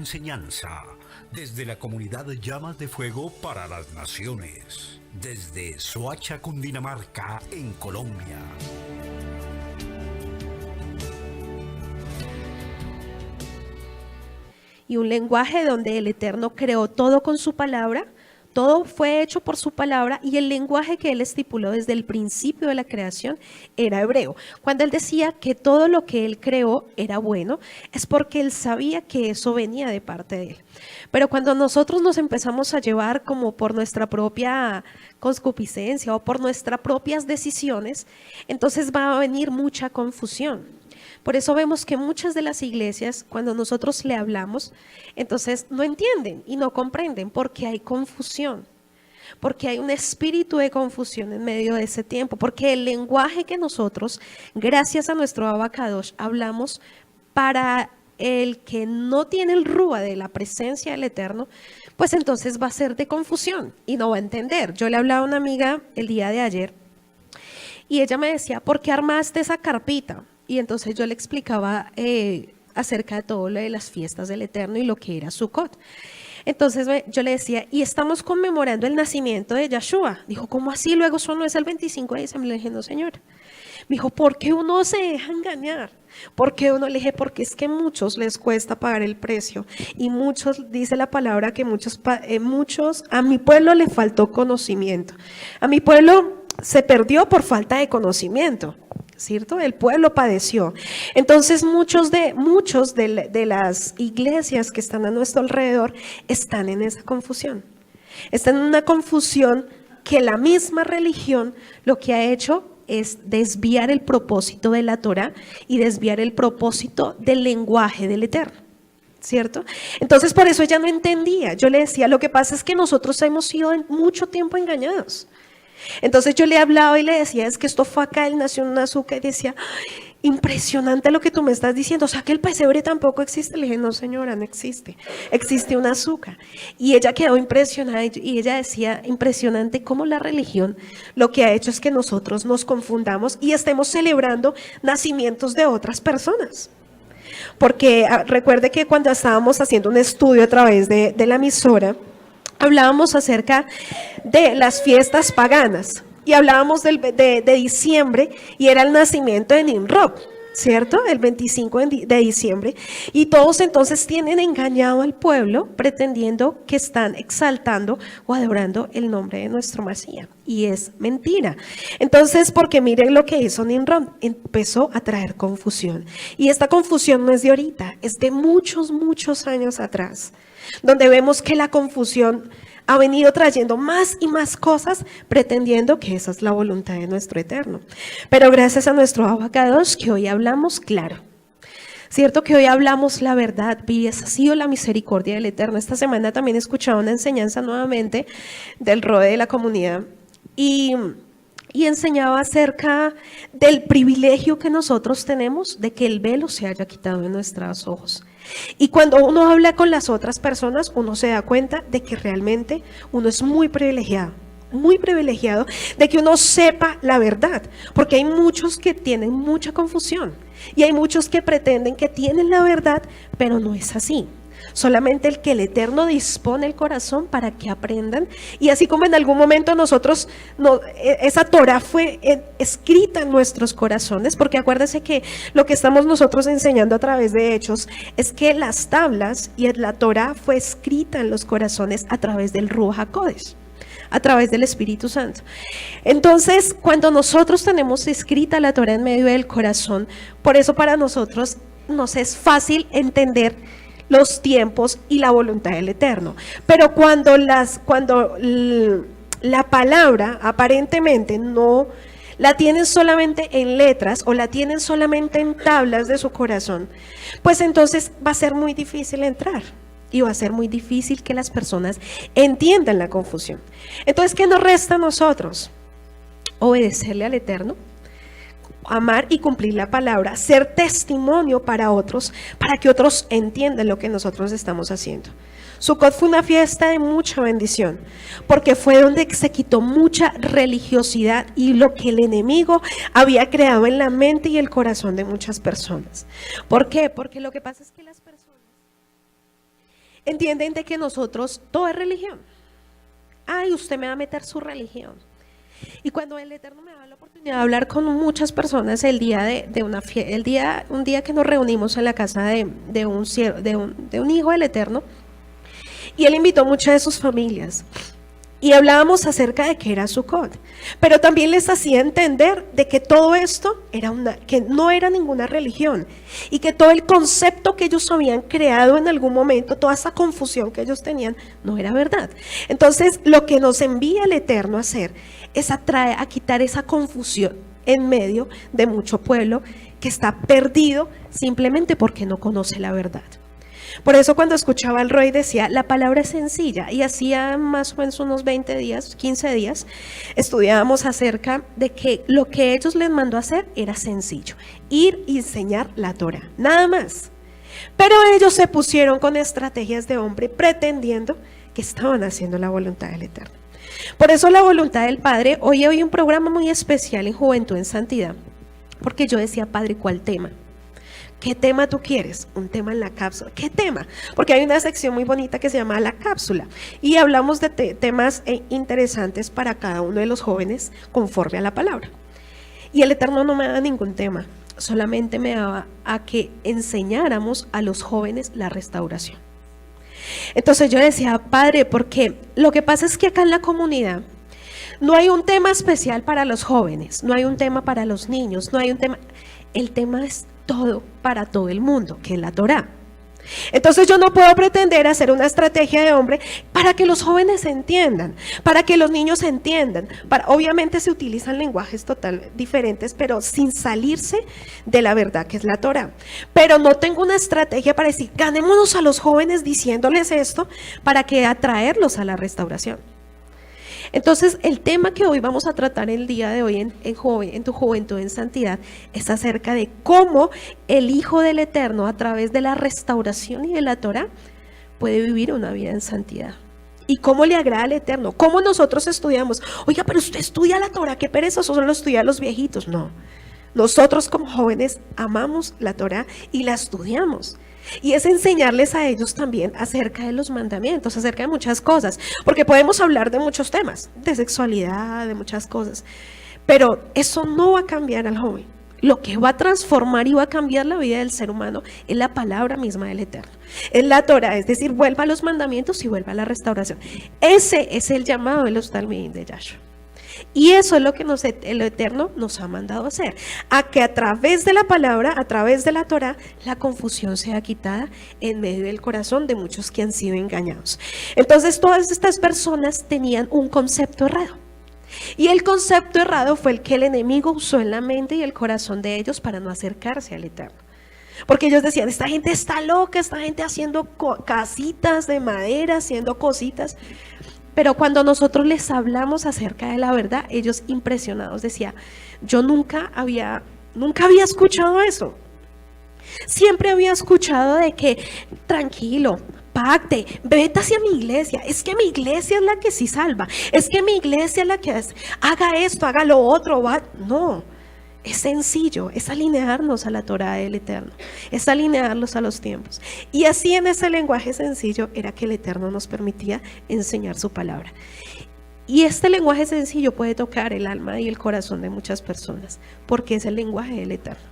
Enseñanza desde la comunidad Llamas de Fuego para las Naciones, desde Soacha, Cundinamarca, en Colombia. Y un lenguaje donde el Eterno creó todo con su palabra, todo fue hecho por su palabra, y el lenguaje que él estipuló desde el principio de la creación era hebreo. Cuando él decía que todo lo que él creó era bueno, es porque él sabía que eso venía de parte de él. Pero cuando nosotros nos empezamos a llevar como por nuestra propia concupiscencia o por nuestras propias decisiones, entonces va a venir mucha confusión. Por eso vemos que muchas de las iglesias, cuando nosotros le hablamos, entonces no entienden y no comprenden porque hay confusión, porque hay un espíritu de confusión en medio de ese tiempo, porque el lenguaje que nosotros, gracias a nuestro Abacadosh, hablamos para el que no tiene el rúa de la presencia del Eterno, pues entonces va a ser de confusión y no va a entender. Yo le hablaba a una amiga el día de ayer y ella me decía, ¿por qué armaste esa carpita? Y entonces yo le explicaba acerca de todo lo de las fiestas del Eterno y lo que era Sukkot. Entonces yo le decía, y estamos conmemorando el nacimiento de Yahshua. Dijo, ¿cómo así? Luego eso no es el 25 de diciembre. Le dije, no, señora. Me dijo, ¿por qué uno se deja engañar? ¿Por qué uno? Le dije, porque es que a muchos les cuesta pagar el precio. Y muchos, dice la palabra que muchos, a mi pueblo le faltó conocimiento. A mi pueblo se perdió por falta de conocimiento, ¿cierto? El pueblo padeció. Entonces muchos de las iglesias que están a nuestro alrededor están en esa confusión. Están en una confusión que la misma religión lo que ha hecho es desviar el propósito de la Torá y desviar el propósito del lenguaje del Eterno, ¿cierto? Entonces por eso ella no entendía. Yo le decía, lo que pasa es que nosotros hemos sido mucho tiempo engañados. Entonces yo le hablaba y le decía, es que esto fue acá, él nació en un azúcar, y decía, impresionante lo que tú me estás diciendo, o sea que el pesebre tampoco existe. Le dije, no señora, no existe, existe un azúcar. Y ella quedó impresionada y ella decía, impresionante cómo la religión lo que ha hecho es que nosotros nos confundamos y estemos celebrando nacimientos de otras personas. Porque recuerde que cuando estábamos haciendo un estudio a través de la emisora, hablábamos acerca de las fiestas paganas y hablábamos de diciembre y era el nacimiento de Nimrod, ¿cierto? El 25 de diciembre, y todos entonces tienen engañado al pueblo pretendiendo que están exaltando o adorando el nombre de nuestro Mashiach, y es mentira. Entonces, porque miren lo que hizo Nimrod, empezó a traer confusión, y esta confusión no es de ahorita, es de muchos años atrás, donde vemos que la confusión ha venido trayendo más y más cosas, pretendiendo que esa es la voluntad de nuestro Eterno. Pero gracias a nuestro Abacadosh, que hoy hablamos claro, cierto que hoy hablamos la verdad, y esa ha sido la misericordia del Eterno. Esta semana también he escuchado una enseñanza nuevamente del ROE de la comunidad, y enseñaba acerca del privilegio que nosotros tenemos de que el velo se haya quitado de nuestros ojos. Y cuando uno habla con las otras personas, uno se da cuenta de que realmente uno es muy privilegiado de que uno sepa la verdad, porque hay muchos que tienen mucha confusión y hay muchos que pretenden que tienen la verdad, pero no es así. Solamente el que el Eterno dispone el corazón para que aprendan, y así como en algún momento nosotros, esa Torah fue escrita en nuestros corazones, porque acuérdense que lo que estamos nosotros enseñando a través de Hechos es que las tablas y la Torah fue escrita en los corazones a través del Ruach HaKodesh, a través del Espíritu Santo. Entonces, cuando nosotros tenemos escrita la Torah en medio del corazón, por eso para nosotros nos es fácil entender los tiempos y la voluntad del Eterno. Pero cuando la palabra aparentemente no la tienen solamente en letras o la tienen solamente en tablas de su corazón, pues entonces va a ser muy difícil entrar y va a ser muy difícil que las personas entiendan la confusión. Entonces, ¿qué nos resta a nosotros? Obedecerle al Eterno, amar y cumplir la palabra, ser testimonio para otros, para que otros entiendan lo que nosotros estamos haciendo. Sukkot fue una fiesta de mucha bendición, porque fue donde se quitó mucha religiosidad y lo que el enemigo había creado en la mente y el corazón de muchas personas. ¿Por qué? Porque lo que pasa es que las personas entienden de que nosotros, todo es religión. Ay, usted me va a meter su religión. Y cuando el Eterno me da la oportunidad de hablar con muchas personas el día un día que nos reunimos en la casa de un hijo del Eterno, y él invitó muchas de sus familias. Y hablábamos acerca de qué era Sukkot, pero también les hacía entender de que todo esto que no era ninguna religión y que todo el concepto que ellos habían creado en algún momento, toda esa confusión que ellos tenían, no era verdad. Entonces, lo que nos envía el Eterno a hacer es a quitar esa confusión en medio de mucho pueblo que está perdido simplemente porque no conoce la verdad. Por eso cuando escuchaba al Roy decía, la palabra es sencilla, y hacía más o menos unos 20 días, 15 días, estudiábamos acerca de que lo que ellos les mandó a hacer era sencillo, ir y enseñar la Torah, nada más. Pero ellos se pusieron con estrategias de hombre pretendiendo que estaban haciendo la voluntad del Eterno. Por eso la voluntad del Padre, hoy hay un programa muy especial en Juventud en Santidad, porque yo decía, Padre, ¿cuál tema? ¿Qué tema tú quieres? Un tema en la cápsula. ¿Qué tema? Porque hay una sección muy bonita que se llama La Cápsula y hablamos de temas interesantes para cada uno de los jóvenes conforme a la palabra. Y el Eterno no me da ningún tema, solamente me daba a que enseñáramos a los jóvenes la restauración. Entonces yo decía, Padre, porque lo que pasa es que acá en la comunidad no hay un tema especial para los jóvenes, no hay un tema para los niños, no hay un tema, el tema es todo para todo el mundo, que es la Torá. Entonces yo no puedo pretender hacer una estrategia de hombre para que los jóvenes entiendan, para que los niños entiendan. Obviamente se utilizan lenguajes totalmente diferentes, pero sin salirse de la verdad que es la Torá. Pero no tengo una estrategia para decir, ganémonos a los jóvenes diciéndoles esto para que atraerlos a la restauración. Entonces, el tema que hoy vamos a tratar el día de hoy en tu juventud en santidad es acerca de cómo el Hijo del Eterno, a través de la restauración y de la Torá, puede vivir una vida en santidad. Y cómo le agrada al Eterno, cómo nosotros estudiamos. Oiga, pero usted estudia la Torá, qué pereza, eso solo estudia los viejitos. No, nosotros como jóvenes amamos la Torá y la estudiamos. Y es enseñarles a ellos también acerca de los mandamientos, acerca de muchas cosas, porque podemos hablar de muchos temas, de sexualidad, de muchas cosas, pero eso no va a cambiar al joven. Lo que va a transformar y va a cambiar la vida del ser humano es la palabra misma del Eterno, es la Torah, es decir, vuelva a los mandamientos y vuelva a la restauración. Ese es el llamado de los Talmidim de Yahshua. Y eso es lo que el Eterno nos ha mandado a hacer, a que a través de la palabra, a través de la Torá, la confusión sea quitada en medio del corazón de muchos que han sido engañados. Entonces todas estas personas tenían un concepto errado. Y el concepto errado fue el que el enemigo usó en la mente y el corazón de ellos para no acercarse al Eterno. Porque ellos decían, esta gente está loca, esta gente haciendo casitas de madera, haciendo cositas. Pero cuando nosotros les hablamos acerca de la verdad, ellos impresionados decían, yo nunca había escuchado eso. Siempre había escuchado de que, tranquilo, pacte, vete hacia mi iglesia, es que mi iglesia es la que sí salva, es que mi iglesia es la que haga esto, haga lo otro, no. Es sencillo, es alinearnos a la Torá del Eterno, es alinearlos a los tiempos. Y así en ese lenguaje sencillo era que el Eterno nos permitía enseñar su palabra. Y este lenguaje sencillo puede tocar el alma y el corazón de muchas personas, porque es el lenguaje del Eterno.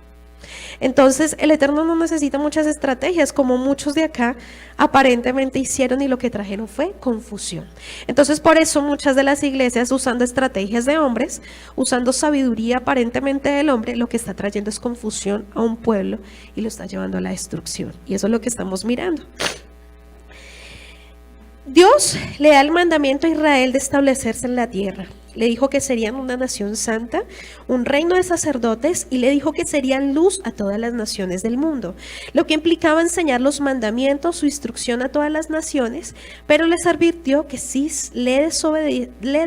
Entonces el Eterno no necesita muchas estrategias como muchos de acá aparentemente hicieron, y lo que trajeron fue confusión. Entonces por eso muchas de las iglesias, usando estrategias de hombres, usando sabiduría aparentemente del hombre, lo que está trayendo es confusión a un pueblo y lo está llevando a la destrucción, y eso es lo que estamos mirando. Dios le da el mandamiento a Israel de establecerse en la tierra. Le dijo que serían una nación santa, un reino de sacerdotes, y le dijo que serían luz a todas las naciones del mundo, lo que implicaba enseñar los mandamientos, su instrucción a todas las naciones, pero les advirtió que si le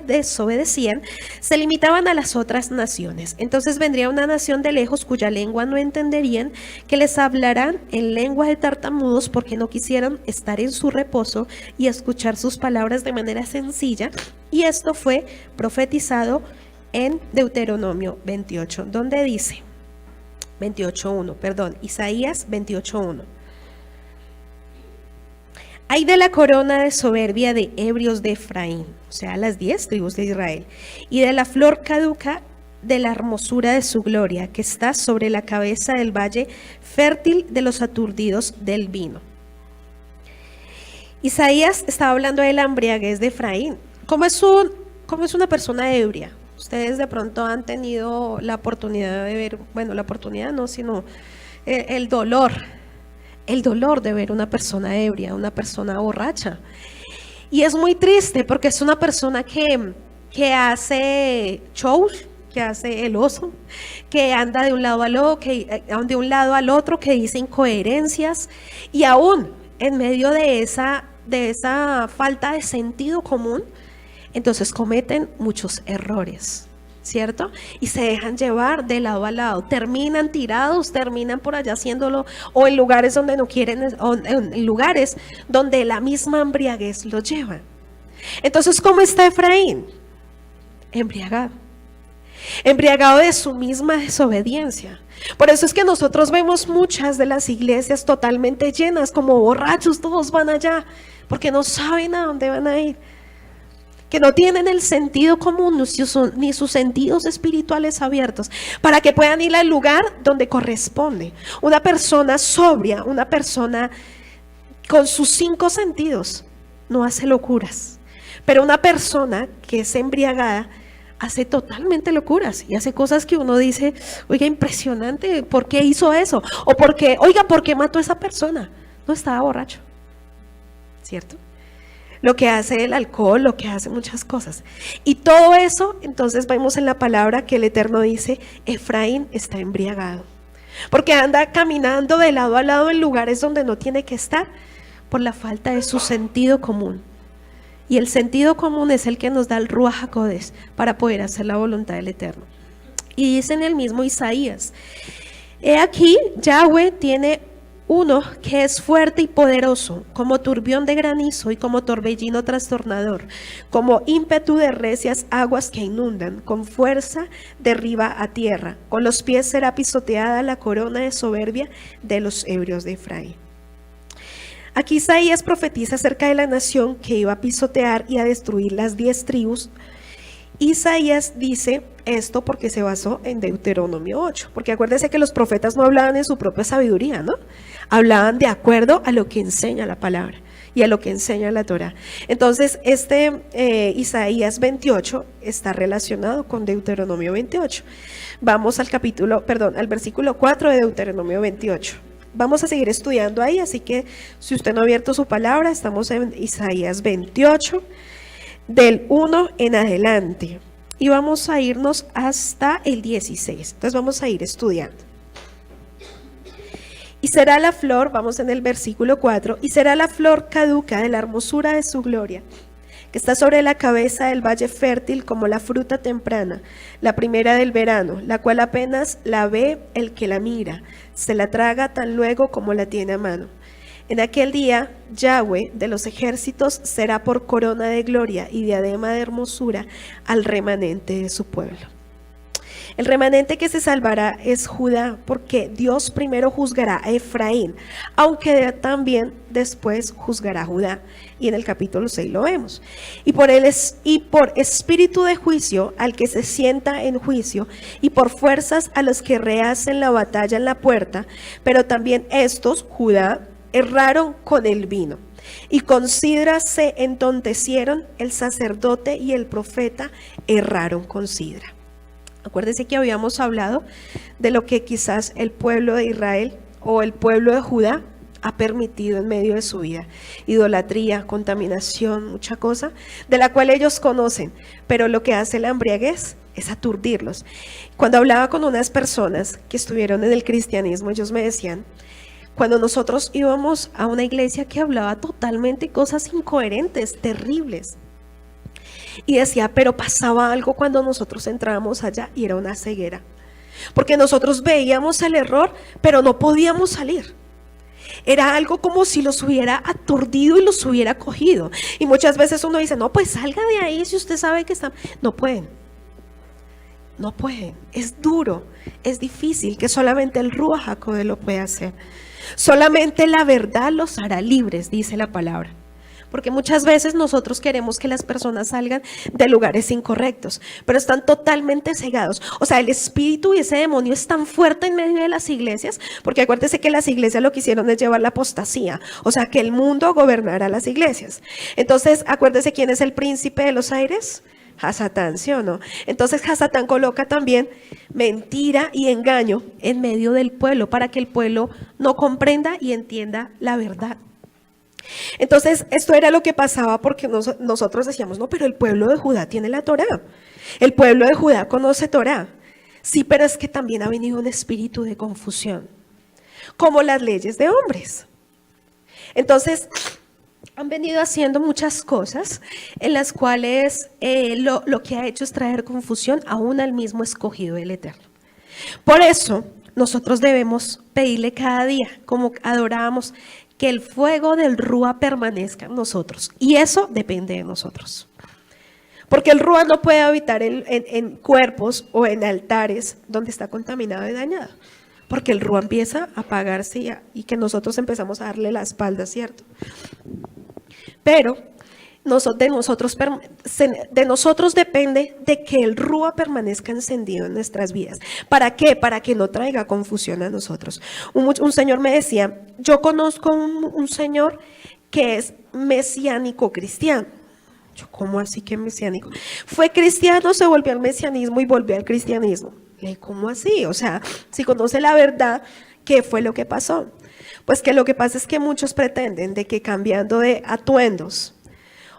desobedecían, se limitaban a las otras naciones. Entonces vendría una nación de lejos cuya lengua no entenderían, que les hablarán en lengua de tartamudos porque no quisieron estar en su reposo y escuchar sus palabras de manera sencilla. Y esto fue profetizado en Deuteronomio 28, donde dice, 28:1, Isaías 28:1. Hay de la corona de soberbia de ebrios de Efraín, o sea, las 10 tribus de Israel, y de la flor caduca de la hermosura de su gloria, que está sobre la cabeza del valle fértil de los aturdidos del vino. Isaías estaba hablando de la embriaguez de Efraín. ¿Cómo es una persona ebria? Ustedes de pronto han tenido la oportunidad de ver, bueno, la oportunidad no, sino el dolor de ver una persona ebria, una persona borracha. Y es muy triste porque es una persona que hace shows, que hace el oso, que anda de un lado al otro, que dice incoherencias, y aún en medio de esa falta de sentido común, entonces cometen muchos errores, ¿cierto? Y se dejan llevar de lado a lado, terminan tirados, terminan por allá haciéndolo, o en lugares donde no quieren, o en lugares donde la misma embriaguez los lleva. Entonces, ¿cómo está Efraín? Embriagado de su misma desobediencia. Por eso es que nosotros vemos muchas de las iglesias totalmente llenas, como borrachos, todos van allá, porque no saben a dónde van a ir, que no tienen el sentido común ni sus sentidos espirituales abiertos para que puedan ir al lugar donde corresponde. Una persona sobria, una persona con sus 5 sentidos, no hace locuras, pero una persona que es embriagada hace totalmente locuras y hace cosas que uno dice, oiga, impresionante, ¿por qué hizo eso? O ¿por qué mató a esa persona? No estaba borracho, ¿cierto? Lo que hace el alcohol, lo que hace muchas cosas. Y todo eso, entonces vemos en la palabra que el Eterno dice, Efraín está embriagado. Porque anda caminando de lado a lado en lugares donde no tiene que estar por la falta de su sentido común. Y el sentido común es el que nos da el Ruach HaKodesh para poder hacer la voluntad del Eterno. Y dice en el mismo Isaías, he aquí, Yahweh tiene uno que es fuerte y poderoso, como turbión de granizo y como torbellino trastornador, como ímpetu de recias aguas que inundan, con fuerza derriba a tierra, con los pies será pisoteada la corona de soberbia de los ebrios de Efraín. Aquí Isaías profetiza acerca de la nación que iba a pisotear y a destruir las 10 tribus. Isaías dice esto porque se basó en Deuteronomio 8, porque acuérdense que los profetas no hablaban en su propia sabiduría, ¿no? Hablaban de acuerdo a lo que enseña la palabra y a lo que enseña la Torá. Entonces, Isaías 28 está relacionado con Deuteronomio 28. Vamos al versículo 4 de Deuteronomio 28. Vamos a seguir estudiando ahí, así que si usted no ha abierto su palabra, estamos en Isaías 28, del 1 en adelante. Y vamos a irnos hasta el 16. Entonces vamos a ir estudiando. Y será la flor, vamos en el versículo 4, y será la flor caduca de la hermosura de su gloria, que está sobre la cabeza del valle fértil como la fruta temprana, la primera del verano, la cual apenas la ve el que la mira, se la traga tan luego como la tiene a mano. En aquel día, Yahweh de los ejércitos será por corona de gloria y diadema de hermosura al remanente de su pueblo. El remanente que se salvará es Judá, porque Dios primero juzgará a Efraín, aunque también después juzgará a Judá. Y en el capítulo 6 lo vemos. Y por espíritu de juicio al que se sienta en juicio, y por fuerzas a los que rehacen la batalla en la puerta, pero también estos, Judá, erraron con el vino. Y con sidra se entontecieron, el sacerdote y el profeta erraron con sidra. Acuérdense que habíamos hablado de lo que quizás el pueblo de Israel o el pueblo de Judá ha permitido en medio de su vida. Idolatría, contaminación, mucha cosa, de la cual ellos conocen, pero lo que hace la embriaguez es aturdirlos. Cuando hablaba con unas personas que estuvieron en el cristianismo, ellos me decían, cuando nosotros íbamos a una iglesia que hablaba totalmente cosas incoherentes, terribles, y decía, pero pasaba algo cuando nosotros entrábamos allá y era una ceguera, porque nosotros veíamos el error, pero no podíamos salir. Era algo como si los hubiera aturdido y los hubiera cogido. Y muchas veces uno dice, no, pues salga de ahí si usted sabe que están. No pueden, es duro, es difícil, que solamente el Ruach HaKodesh lo puede hacer. Solamente la verdad los hará libres, dice la palabra. porque muchas veces nosotros queremos que las personas salgan de lugares incorrectos, pero están totalmente cegados. O sea, el espíritu y ese demonio es tan fuerte en medio de las iglesias, porque acuérdese que las iglesias lo que hicieron es llevar la apostasía, o sea, que el mundo gobernara las iglesias. Entonces, acuérdese quién es el príncipe de los aires. Hasatán, ¿sí o no? Entonces Hasatán coloca también mentira y engaño en medio del pueblo para que el pueblo no comprenda y entienda la verdad. Entonces esto era lo que pasaba porque nosotros decíamos, no, pero el pueblo de Judá tiene la Torá, el pueblo de Judá conoce Torá. Sí, pero es que también ha venido un espíritu de confusión, como las leyes de hombres. Entonces han venido haciendo muchas cosas en las cuales lo que ha hecho es traer confusión aún al mismo escogido del Eterno. Por eso nosotros debemos pedirle cada día, como adorábamos, que el fuego del Rúa permanezca en nosotros. Y eso depende de nosotros. Porque el Rúa no puede habitar en cuerpos o en altares donde está contaminado y dañado. Porque el Rúa empieza a apagarse y que nosotros empezamos a darle la espalda, ¿cierto? Pero de nosotros depende de que el Rúa permanezca encendido en nuestras vidas. ¿Para qué? Para que no traiga confusión a nosotros. Un señor me decía, yo conozco un señor que es mesiánico cristiano. Yo, ¿cómo así que mesiánico? Fue cristiano, se volvió al mesianismo y volvió al cristianismo. Le dije, ¿cómo así? O sea, si conoce la verdad, ¿qué fue lo que pasó? Pues que lo que pasa es que muchos pretenden de que cambiando de atuendos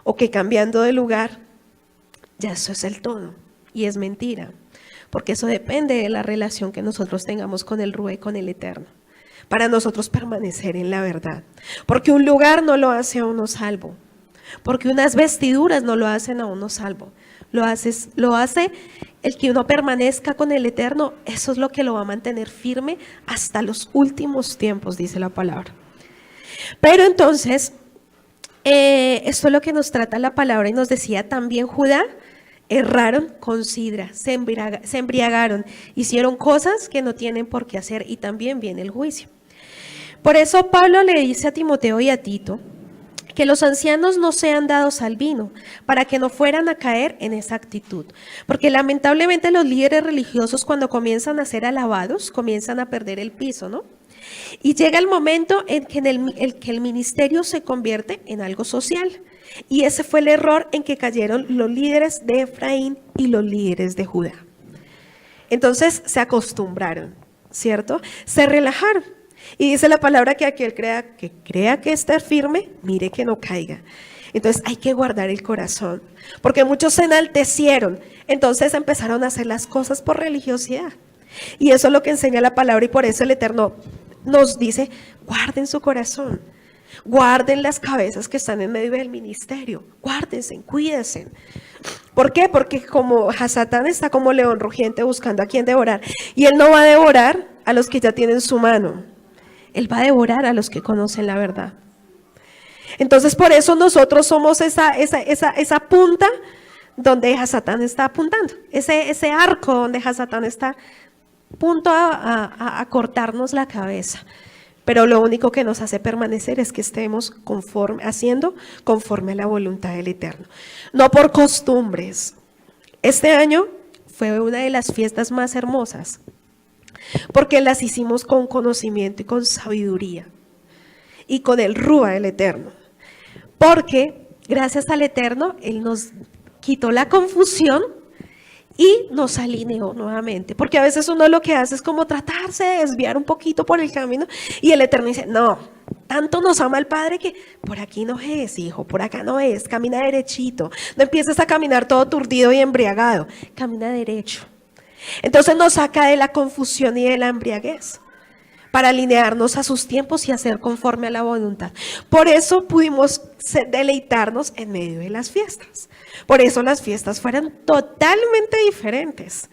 o que cambiando de lugar, ya eso es el todo. Y es mentira, porque eso depende de la relación que nosotros tengamos con el Rúa y con el Eterno, para nosotros permanecer en la verdad. Porque un lugar no lo hace a uno salvo, porque unas vestiduras no lo hacen a uno salvo. Lo hace el que uno permanezca con el Eterno, eso es lo que lo va a mantener firme hasta los últimos tiempos, dice la palabra. Pero entonces, esto es lo que nos trata la palabra y nos decía también Judá, erraron con sidra, se embriagaron, hicieron cosas que no tienen por qué hacer y también viene el juicio. Por eso Pablo le dice a Timoteo y a Tito, que los ancianos no sean dados al vino, para que no fueran a caer en esa actitud. Porque lamentablemente los líderes religiosos cuando comienzan a ser alabados, comienzan a perder el piso, ¿no? Y llega el momento en que el ministerio se convierte en algo social. Y ese fue el error en que cayeron los líderes de Efraín y los líderes de Judá. Entonces se acostumbraron, ¿cierto? Se relajaron. Y dice la palabra que aquel crea que está firme, mire que no caiga. Entonces hay que guardar el corazón, porque muchos se enaltecieron, entonces empezaron a hacer las cosas por religiosidad. Y eso es lo que enseña la palabra y por eso el Eterno nos dice, guarden su corazón, guarden las cabezas que están en medio del ministerio, guárdense, cuídense. ¿Por qué? Porque como Hasatán está como león rugiente buscando a quien devorar, y él no va a devorar a los que ya tienen su mano. Él va a devorar a los que conocen la verdad. Entonces, por eso nosotros somos esa punta donde Hasatán está apuntando. Ese arco donde Hasatán está a punto a cortarnos la cabeza. Pero lo único que nos hace permanecer es que estemos haciendo conforme a la voluntad del Eterno. No por costumbres. Este año fue una de las fiestas más hermosas, porque las hicimos con conocimiento y con sabiduría y con el Rúa del Eterno, porque gracias al Eterno Él nos quitó la confusión y nos alineó nuevamente, porque a veces uno lo que hace es como tratarse de desviar un poquito por el camino y el Eterno dice, no, tanto nos ama el Padre que por aquí no es, hijo, por acá no es, camina derechito, no empieces a caminar todo turdido y embriagado, camina derecho. Entonces nos saca de la confusión y de la embriaguez para alinearnos a sus tiempos y hacer conforme a la voluntad. Por eso pudimos deleitarnos en medio de las fiestas. Por eso las fiestas fueron totalmente diferentes,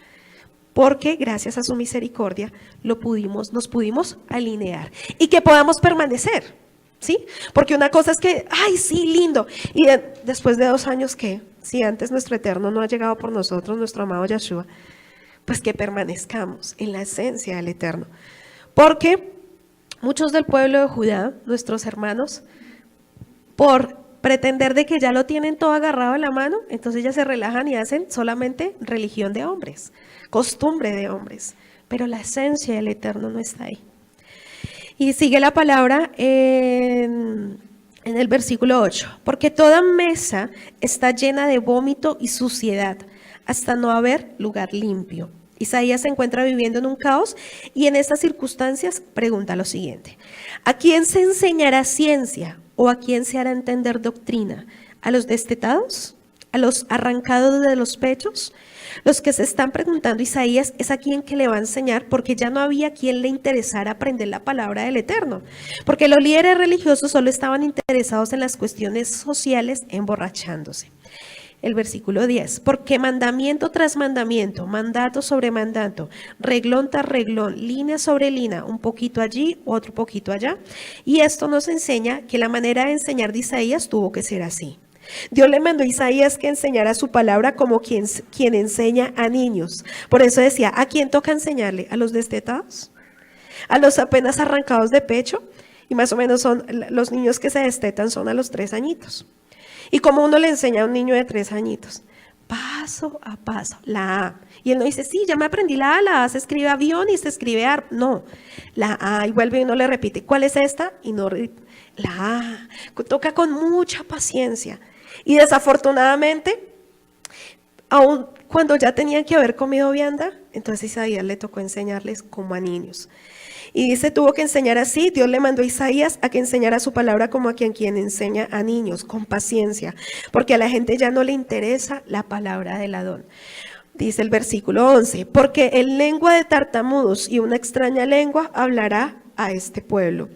porque gracias a su misericordia nos pudimos alinear y que podamos permanecer, ¿sí? Porque una cosa es que, ay, sí, lindo, y después de 2 años que, si antes nuestro Eterno no ha llegado por nosotros, nuestro amado Yeshua, pues que permanezcamos en la esencia del Eterno. Porque muchos del pueblo de Judá, nuestros hermanos, por pretender de que ya lo tienen todo agarrado en la mano, entonces ya se relajan y hacen solamente religión de hombres, costumbre de hombres, pero la esencia del Eterno no está ahí. Y sigue la palabra en el versículo 8, porque toda mesa está llena de vómito y suciedad, hasta no haber lugar limpio. Isaías se encuentra viviendo en un caos y en estas circunstancias pregunta lo siguiente: ¿a quién se enseñará ciencia o a quién se hará entender doctrina? ¿A los destetados? ¿A los arrancados de los pechos? Los que se están preguntando Isaías es a quién que le va a enseñar, porque ya no había quien le interesara aprender la palabra del Eterno, porque los líderes religiosos solo estaban interesados en las cuestiones sociales, emborrachándose. El versículo 10, porque mandamiento tras mandamiento, mandato sobre mandato, reglón tras reglón, línea sobre línea, un poquito allí, otro poquito allá. Y esto nos enseña que la manera de enseñar de Isaías tuvo que ser así. Dios le mandó a Isaías que enseñara su palabra como quien enseña a niños. Por eso decía, ¿a quién toca enseñarle? ¿A los destetados? ¿A los apenas arrancados de pecho? Y más o menos son los niños que se destetan son a los 3 añitos. ¿Y cómo uno le enseña a un niño de 3 añitos? Paso a paso, la A. Y él no dice, sí, ya me aprendí la A se escribe avión y se escribe no, la A, y vuelve y uno le repite, ¿cuál es esta? Y no, la A, toca con mucha paciencia. Y desafortunadamente, aun cuando ya tenían que haber comido vianda, entonces Isaías le tocó enseñarles como a niños. Y dice, tuvo que enseñar así. Dios le mandó a Isaías a que enseñara su palabra como a quien enseña a niños, con paciencia, porque a la gente ya no le interesa la palabra del Adón. Dice el versículo 11, porque en lengua de tartamudos y una extraña lengua hablará a este pueblo.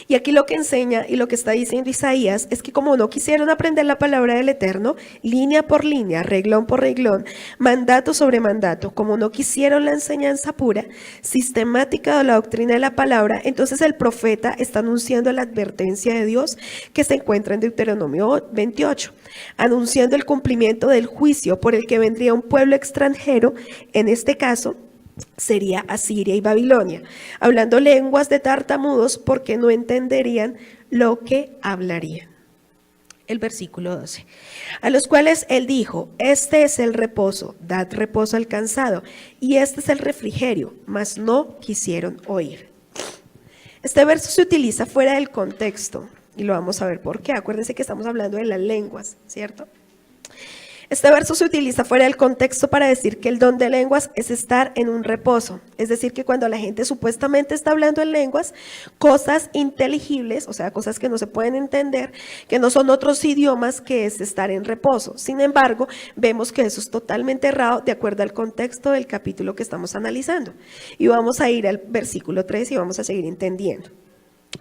Y aquí lo que enseña y lo que está diciendo Isaías es que como no quisieron aprender la palabra del Eterno, línea por línea, reglón por reglón, mandato sobre mandato, como no quisieron la enseñanza pura, sistemática de la doctrina de la palabra, entonces el profeta está anunciando la advertencia de Dios que se encuentra en Deuteronomio 28, anunciando el cumplimiento del juicio por el que vendría un pueblo extranjero, en este caso, sería Asiria y Babilonia, hablando lenguas de tartamudos porque no entenderían lo que hablarían. El versículo 12, a los cuales él dijo, este es el reposo, dad reposo al cansado, y este es el refrigerio, mas no quisieron oír. Este verso se utiliza fuera del contexto, y lo vamos a ver por qué. Acuérdense que estamos hablando de las lenguas, ¿cierto? Este verso se utiliza fuera del contexto para decir que el don de lenguas es estar en un reposo. Es decir, que cuando la gente supuestamente está hablando en lenguas, cosas inteligibles, o sea, cosas que no se pueden entender, que no son otros idiomas, que es estar en reposo. Sin embargo, vemos que eso es totalmente errado de acuerdo al contexto del capítulo que estamos analizando. Y vamos a ir al versículo 3 y vamos a seguir entendiendo.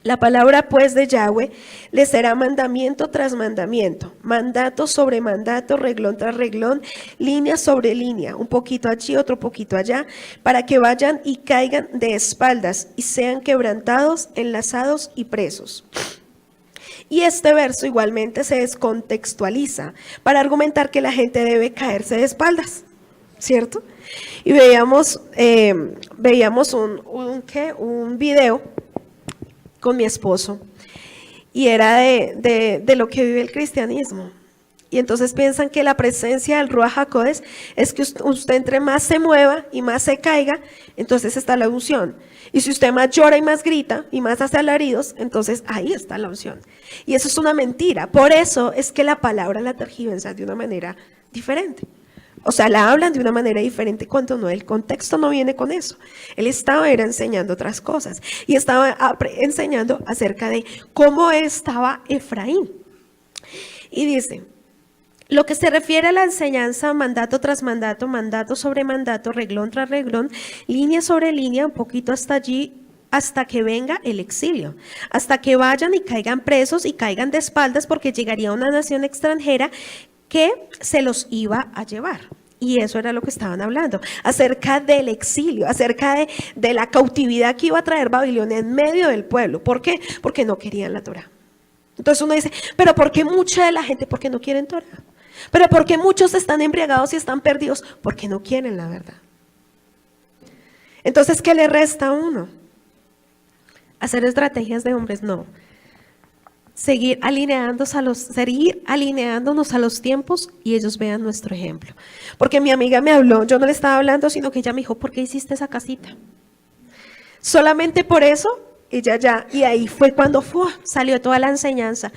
La palabra pues de Yahweh les será mandamiento tras mandamiento, mandato sobre mandato, reglón tras reglón, línea sobre línea, un poquito allí, otro poquito allá, para que vayan y caigan de espaldas y sean quebrantados, enlazados y presos. Y este verso igualmente se descontextualiza para argumentar que la gente debe caerse de espaldas, ¿cierto? Y veíamos un video con mi esposo, y era de lo que vive el cristianismo. Y entonces piensan que la presencia del Ruach HaKodesh es que usted entre más se mueva y más se caiga, entonces está la unción. Y si usted más llora y más grita y más hace alaridos, entonces ahí está la unción. Y eso es una mentira. Por eso es que la palabra la tergiversan de una manera diferente. O sea, la hablan de una manera diferente cuando no, el contexto no viene con eso. Él era enseñando otras cosas y estaba enseñando acerca de cómo estaba Efraín. Y dice, lo que se refiere a la enseñanza mandato tras mandato, mandato sobre mandato, reglón tras reglón, línea sobre línea, un poquito hasta allí, hasta que venga el exilio, hasta que vayan y caigan presos y caigan de espaldas porque llegaría una nación extranjera que se los iba a llevar. Y eso era lo que estaban hablando, acerca del exilio, acerca de la cautividad que iba a traer Babilonia en medio del pueblo. ¿Por qué? Porque no querían la Torá. Entonces uno dice, ¿pero por qué mucha de la gente? Porque no quieren Torá. ¿Pero por qué muchos están embriagados y están perdidos? Porque no quieren la verdad. Entonces, ¿qué le resta a uno? ¿Hacer estrategias de hombres? No. seguir alineándonos a los tiempos y ellos vean nuestro ejemplo. Porque mi amiga me habló, yo no le estaba hablando, sino que ella me dijo, ¿por qué hiciste esa casita? Solamente por eso, ella ya, y ahí fue cuando salió toda la enseñanza.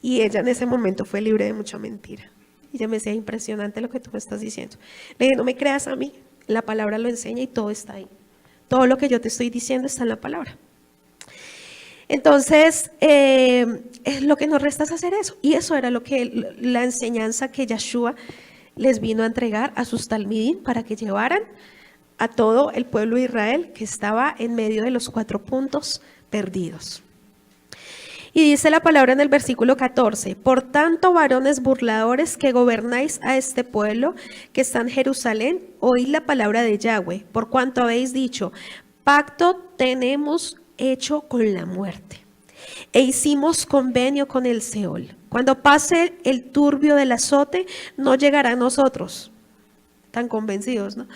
Y ella en ese momento fue libre de mucha mentira. Y ella me decía, impresionante lo que tú me estás diciendo. Le dije, no me creas a mí, la palabra lo enseña y todo está ahí. Todo lo que yo te estoy diciendo está en la palabra. Entonces, lo que nos resta es hacer eso. Y eso era la enseñanza que Yeshua les vino a entregar a sus talmidim para que llevaran a todo el pueblo de Israel que estaba en medio de los 4 puntos perdidos. Y dice la palabra en el versículo 14, por tanto, varones burladores que gobernáis a este pueblo que está en Jerusalén, oíd la palabra de Yahweh, por cuanto habéis dicho, pacto tenemos hecho con la muerte, e hicimos convenio con el Seol. Cuando pase el turbio del azote, no llegará a nosotros. Tan convencidos, ¿no?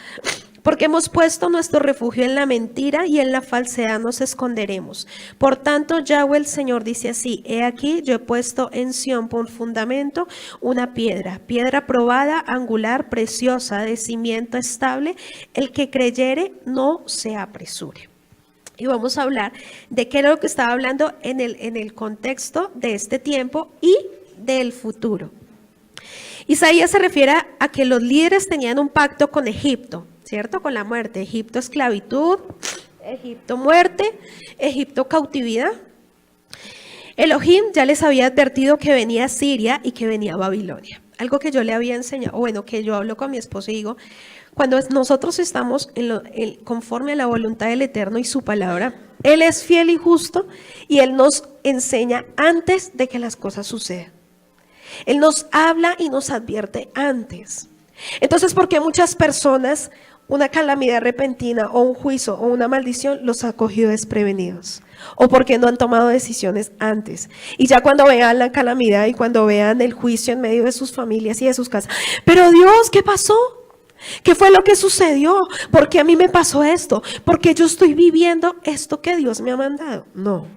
Porque hemos puesto nuestro refugio en la mentira y en la falsedad nos esconderemos. Por tanto, Yahweh el Señor dice así, he aquí, yo he puesto en Sión por fundamento una piedra probada, angular, preciosa, de cimiento estable, el que creyere no se apresure. Y vamos a hablar de qué era lo que estaba hablando en el contexto de este tiempo y del futuro. Isaías se refiere a que los líderes tenían un pacto con Egipto, ¿cierto? Con la muerte. Egipto esclavitud, Egipto muerte, Egipto cautividad. Elohim ya les había advertido que venía Siria y que venía Babilonia. Algo que yo le había enseñado, bueno, que yo hablo con mi esposo y digo, cuando nosotros estamos conforme a la voluntad del Eterno y su palabra, Él es fiel y justo y Él nos enseña antes de que las cosas sucedan. Él nos habla y nos advierte antes. Entonces, ¿por qué muchas personas una calamidad repentina o un juicio o una maldición los ha cogido desprevenidos? ¿O porque no han tomado decisiones antes? Y ya cuando vean la calamidad y cuando vean el juicio en medio de sus familias y de sus casas, pero Dios, ¿qué pasó? ¿Qué fue lo que sucedió? ¿Por qué a mí me pasó esto? ¿Por qué yo estoy viviendo esto que Dios me ha mandado? No.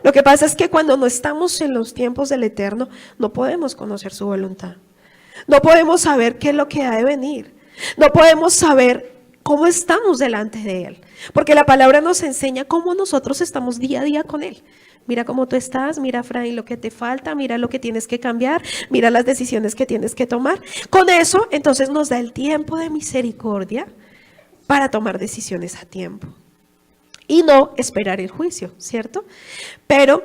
Lo que pasa es que cuando no estamos en los tiempos del Eterno, no podemos conocer su voluntad. No podemos saber qué es lo que ha de venir. No podemos saber cómo estamos delante de Él. Porque la palabra nos enseña cómo nosotros estamos día a día con Él. Mira cómo tú estás, mira, Fray, lo que te falta, mira lo que tienes que cambiar, mira las decisiones que tienes que tomar. Con eso, entonces nos da el tiempo de misericordia para tomar decisiones a tiempo. Y no esperar el juicio, ¿cierto? Pero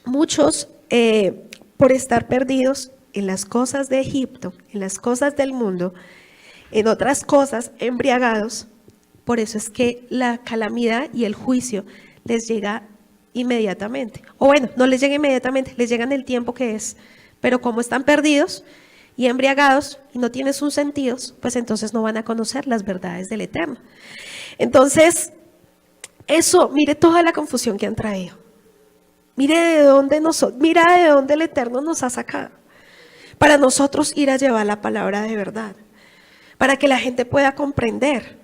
muchos, por estar perdidos en las cosas de Egipto, en las cosas del mundo, en otras cosas, embriagados, por eso es que la calamidad y el juicio les llega inmediatamente. O bueno, no les llega inmediatamente, les llega en el tiempo que es. Pero como están perdidos y embriagados y no tienen sus sentidos, pues entonces no van a conocer las verdades del Eterno. Entonces, eso, mire toda la confusión que han traído. Mira de dónde el Eterno nos ha sacado. Para nosotros ir a llevar la palabra de verdad. Para que la gente pueda comprender.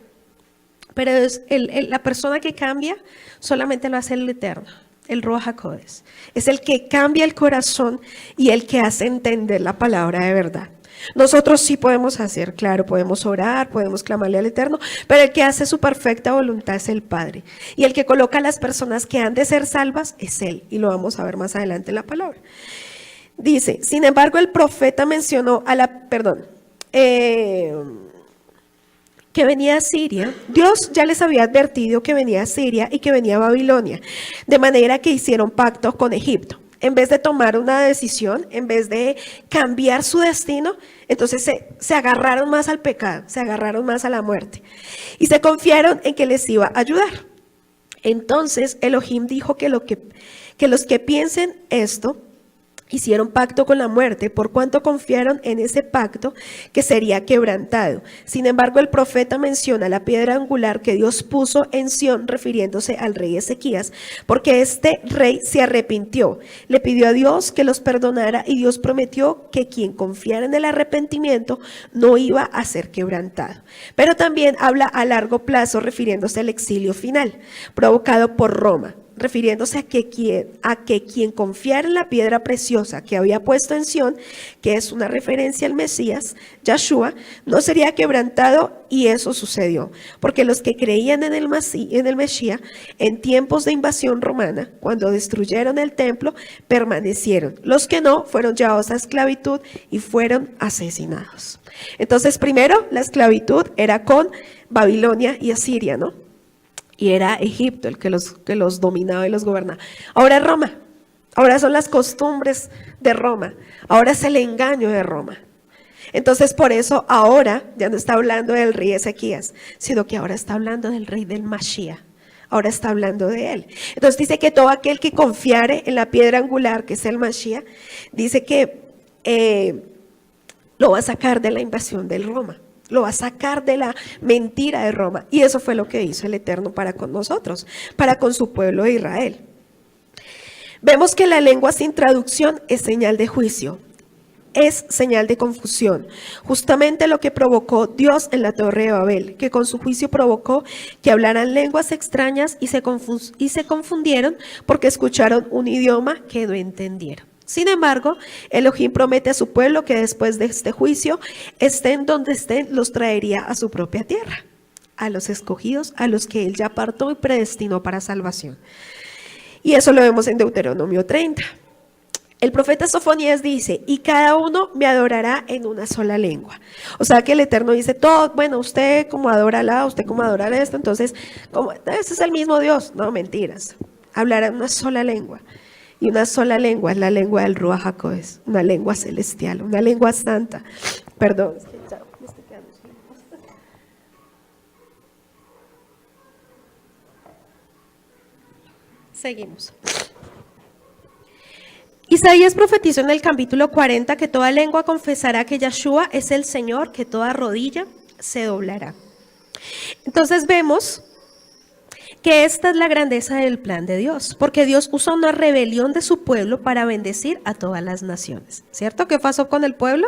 Pero la persona que cambia solamente lo hace el Eterno, el Ruach HaKodesh. Es el que cambia el corazón y el que hace entender la palabra de verdad. Nosotros sí podemos hacer, claro, podemos orar, podemos clamarle al Eterno, pero el que hace su perfecta voluntad es el Padre. Y el que coloca a las personas que han de ser salvas es Él. Y lo vamos a ver más adelante en la palabra. Dice, sin embargo, el profeta mencionó que venía a Siria. Dios ya les había advertido que venía a Siria y que venía a Babilonia, de manera que hicieron pacto con Egipto. En vez de tomar una decisión, en vez de cambiar su destino, entonces se agarraron más al pecado, se agarraron más a la muerte y se confiaron en que les iba a ayudar. Entonces Elohim dijo que los que piensen esto hicieron pacto con la muerte, por cuanto confiaron en ese pacto que sería quebrantado. Sin embargo, el profeta menciona la piedra angular que Dios puso en Sión, refiriéndose al rey Ezequías, porque este rey se arrepintió, le pidió a Dios que los perdonara y Dios prometió que quien confiara en el arrepentimiento no iba a ser quebrantado. Pero también habla a largo plazo, refiriéndose al exilio final, provocado por Roma. refiriéndose a que quien confiara en la piedra preciosa que había puesto en Sión, que es una referencia al Mesías, Yahshua, no sería quebrantado, y eso sucedió, porque los que creían en el Mesías en tiempos de invasión romana, cuando destruyeron el templo, permanecieron. Los que no fueron llevados a esclavitud y fueron asesinados. Entonces, primero, la esclavitud era con Babilonia y Asiria, ¿no? Y era Egipto el que los dominaba y los gobernaba. Ahora es Roma. Ahora son las costumbres de Roma. Ahora es el engaño de Roma. Entonces, por eso ahora ya no está hablando del rey Ezequías, sino que ahora está hablando del rey del Mashiach. Ahora está hablando de él. Entonces dice que todo aquel que confiare en la piedra angular, que es el Mashiach, dice que lo va a sacar de la invasión del Roma. Lo va a sacar de la mentira de Roma. Y eso fue lo que hizo el Eterno para con nosotros, para con su pueblo de Israel. Vemos que la lengua sin traducción es señal de juicio, es señal de confusión. Justamente lo que provocó Dios en la Torre de Babel, que con su juicio provocó que hablaran lenguas extrañas y se confundieron porque escucharon un idioma que no entendieron. Sin embargo, Elohim promete a su pueblo que después de este juicio, estén donde estén, los traería a su propia tierra, a los escogidos, a los que él ya apartó y predestinó para salvación. Y eso lo vemos en Deuteronomio 30. El profeta Sofonías dice, y cada uno me adorará en una sola lengua. O sea que el Eterno dice, todo, bueno, usted como adora a Alá, usted como adora a esto, entonces, ese es el mismo Dios. No, mentiras. Hablará en una sola lengua. Y una sola lengua es la lengua del Ruach HaKodesh, una lengua celestial, una lengua santa. Perdón. Seguimos. Isaías profetizó en el capítulo 40 que toda lengua confesará que Yahshua es el Señor, que toda rodilla se doblará. Entonces vemos que esta es la grandeza del plan de Dios, porque Dios usa una rebelión de su pueblo para bendecir a todas las naciones, ¿cierto? ¿Qué pasó con el pueblo?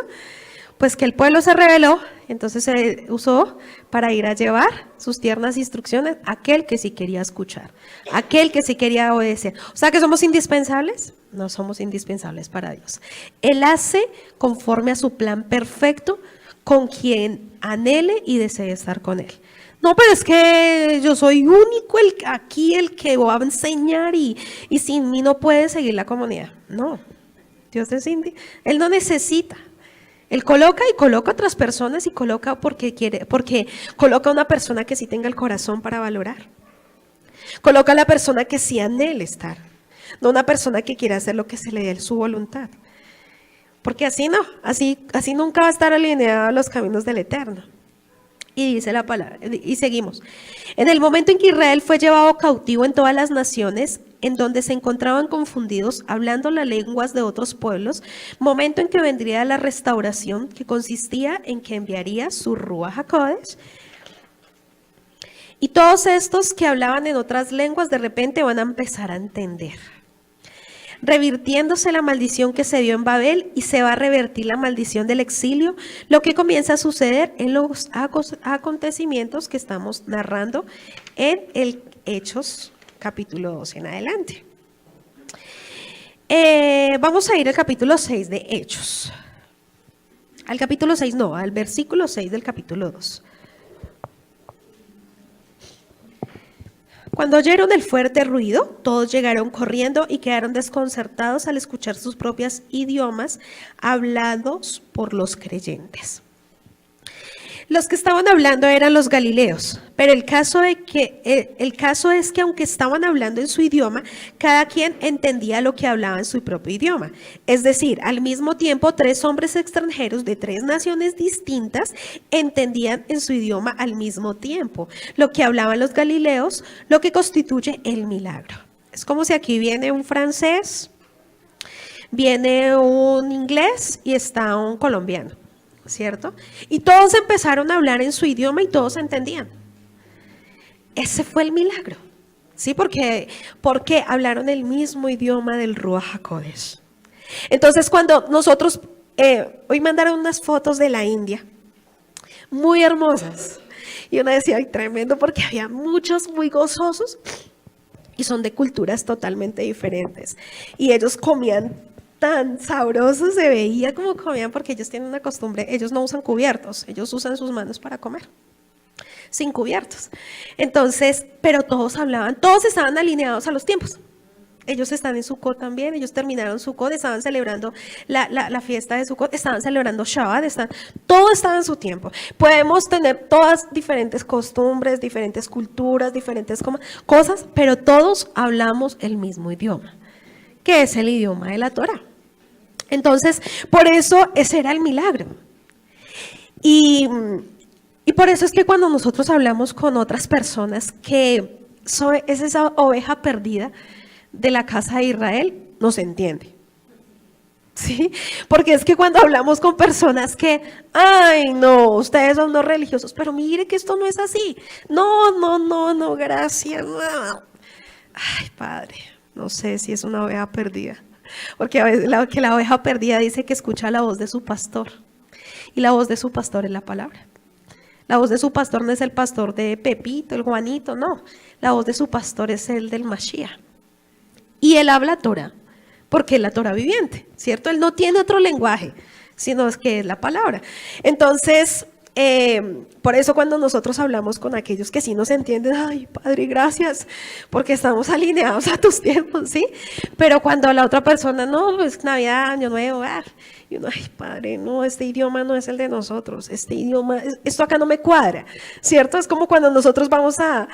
Pues que el pueblo se rebeló, entonces se usó para ir a llevar sus tiernas instrucciones a aquel que sí quería escuchar, aquel que sí quería obedecer. O sea, ¿que somos indispensables? No somos indispensables para Dios. Él hace conforme a su plan perfecto con quien anhele y desee estar con él. No, pero es que yo soy único el que va a enseñar y sin mí no puede seguir la comunidad. No, Dios es Él no necesita. Él coloca a otras personas y coloca porque coloca a una persona que sí tenga el corazón para valorar. Coloca a la persona que sí anhele estar, no una persona que quiera hacer lo que se le dé su voluntad. Porque así no, así nunca va a estar alineado a los caminos del Eterno. Y dice la palabra, y seguimos. En el momento en que Israel fue llevado cautivo en todas las naciones, en donde se encontraban confundidos, hablando las lenguas de otros pueblos, momento en que vendría la restauración, que consistía en que enviaría su Ruach HaKodesh, y todos estos que hablaban en otras lenguas de repente van a empezar a entender. Revirtiéndose la maldición que se dio en Babel y se va a revertir la maldición del exilio, lo que comienza a suceder en los acontecimientos que estamos narrando en el Hechos capítulo 12 en adelante. Vamos a ir al capítulo 6 de Hechos. Al capítulo 6 no, al versículo 6 del capítulo 2. Cuando oyeron el fuerte ruido, todos llegaron corriendo y quedaron desconcertados al escuchar sus propios idiomas hablados por los creyentes. Los que estaban hablando eran los galileos, pero el caso es que aunque estaban hablando en su idioma, cada quien entendía lo que hablaba en su propio idioma. Es decir, al mismo tiempo, 3 hombres extranjeros de 3 naciones distintas entendían en su idioma al mismo tiempo lo que hablaban los galileos, lo que constituye el milagro. Es como si aquí viene un francés, viene un inglés y está un colombiano, ¿cierto? Y todos empezaron a hablar en su idioma y todos entendían. Ese fue el milagro, ¿sí? Porque hablaron el mismo idioma del Ruach HaKodesh. Entonces, cuando nosotros, hoy mandaron unas fotos de la India, muy hermosas, y uno decía, ay, tremendo, porque había muchos muy gozosos, y son de culturas totalmente diferentes. Y ellos comían tan sabroso, se veía como comían, porque ellos tienen una costumbre, ellos no usan cubiertos, ellos usan sus manos para comer, sin cubiertos. Entonces, pero todos hablaban, todos estaban alineados a los tiempos. Ellos están en Sukkot también, ellos terminaron Sukkot, estaban celebrando la fiesta de Sukkot, estaban celebrando Shabbat, todo estaba en su tiempo. Podemos tener todas diferentes costumbres, diferentes culturas, diferentes cosas, pero todos hablamos el mismo idioma, que es el idioma de la Torá. Entonces, por eso ese era el milagro. Y por eso es que cuando nosotros hablamos con otras personas que es esa oveja perdida de la casa de Israel, no se entiende. ¿Sí? Porque es que cuando hablamos con personas que, ay, no, ustedes son no religiosos, pero mire que esto no es así. No, gracias. Ay, Padre, no sé si es una oveja perdida. Porque a veces la oveja perdida dice que escucha la voz de su pastor. Y la voz de su pastor es la palabra. La voz de su pastor no es el pastor de Pepito, el Juanito, no. La voz de su pastor es el del Mashiach. Y él habla Torah, porque es la Torah viviente, ¿cierto? Él no tiene otro lenguaje, sino es que es la palabra. Entonces, por eso cuando nosotros hablamos con aquellos que sí nos entienden, ay, Padre, gracias, porque estamos alineados a tus tiempos, ¿sí? Pero cuando la otra persona, no, pues Navidad, Año Nuevo, y uno, ay, Padre, no, este idioma no es el de nosotros, este idioma, esto acá no me cuadra, ¿cierto? Es como cuando nosotros vamos a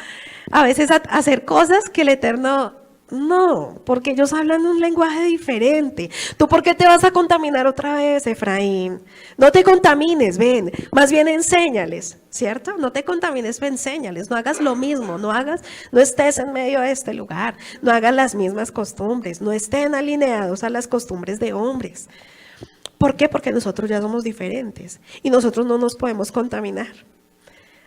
veces a hacer cosas que el Eterno... No, porque ellos hablan un lenguaje diferente. ¿Tú por qué te vas a contaminar otra vez, Efraín? No te contamines, ven, más bien enséñales, ¿cierto? No te contamines, enséñales, no hagas lo mismo, no estés en medio de este lugar, no hagas las mismas costumbres, no estén alineados a las costumbres de hombres. ¿Por qué? Porque nosotros ya somos diferentes y nosotros no nos podemos contaminar.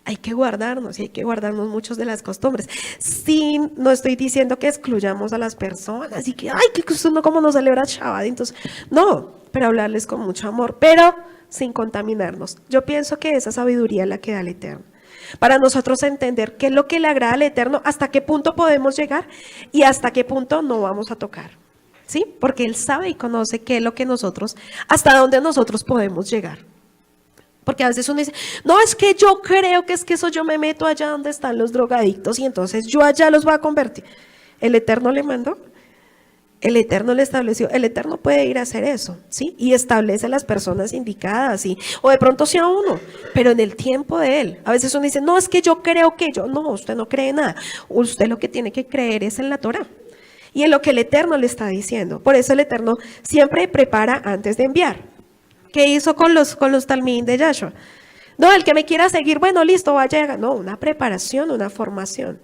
Hay que guardarnos y hay que guardarnos muchas de las costumbres. Sí, no estoy diciendo que excluyamos a las personas y que, ay, que uno como no celebra Shabbat, entonces, no, pero hablarles con mucho amor, pero sin contaminarnos. Yo pienso que esa sabiduría es la que da el Eterno. Para nosotros entender qué es lo que le agrada al Eterno, hasta qué punto podemos llegar y hasta qué punto no vamos a tocar. ¿Sí? Porque Él sabe y conoce qué es lo que nosotros, hasta dónde nosotros podemos llegar. Porque a veces uno dice, no, es que yo creo que es que eso yo me meto allá donde están los drogadictos y entonces yo allá los voy a convertir. El Eterno le mandó, el Eterno le estableció, el Eterno puede ir a hacer eso, ¿sí? Y establece las personas indicadas, ¿sí? O de pronto sea uno, pero en el tiempo de Él. A veces uno dice, no, es que yo creo que yo, no, usted no cree nada. Usted lo que tiene que creer es en la Torah y en lo que el Eterno le está diciendo. Por eso el Eterno siempre prepara antes de enviar. ¿Qué hizo con los talmidín de Yahshua? No, el que me quiera seguir, bueno, listo, vaya. No, una preparación, una formación.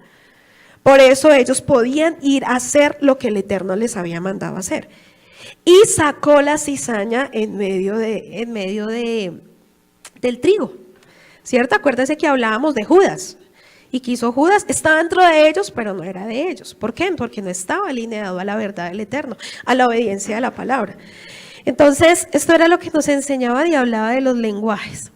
Por eso ellos podían ir a hacer lo que el Eterno les había mandado hacer. Y sacó la cizaña en medio del trigo. ¿Cierto? Acuérdense que hablábamos de Judas. Y que hizo Judas, estaba dentro de ellos, pero no era de ellos. ¿Por qué? Porque no estaba alineado a la verdad del Eterno, a la obediencia a la palabra. Entonces, esto era lo que nos enseñaba y hablaba de los lenguajes,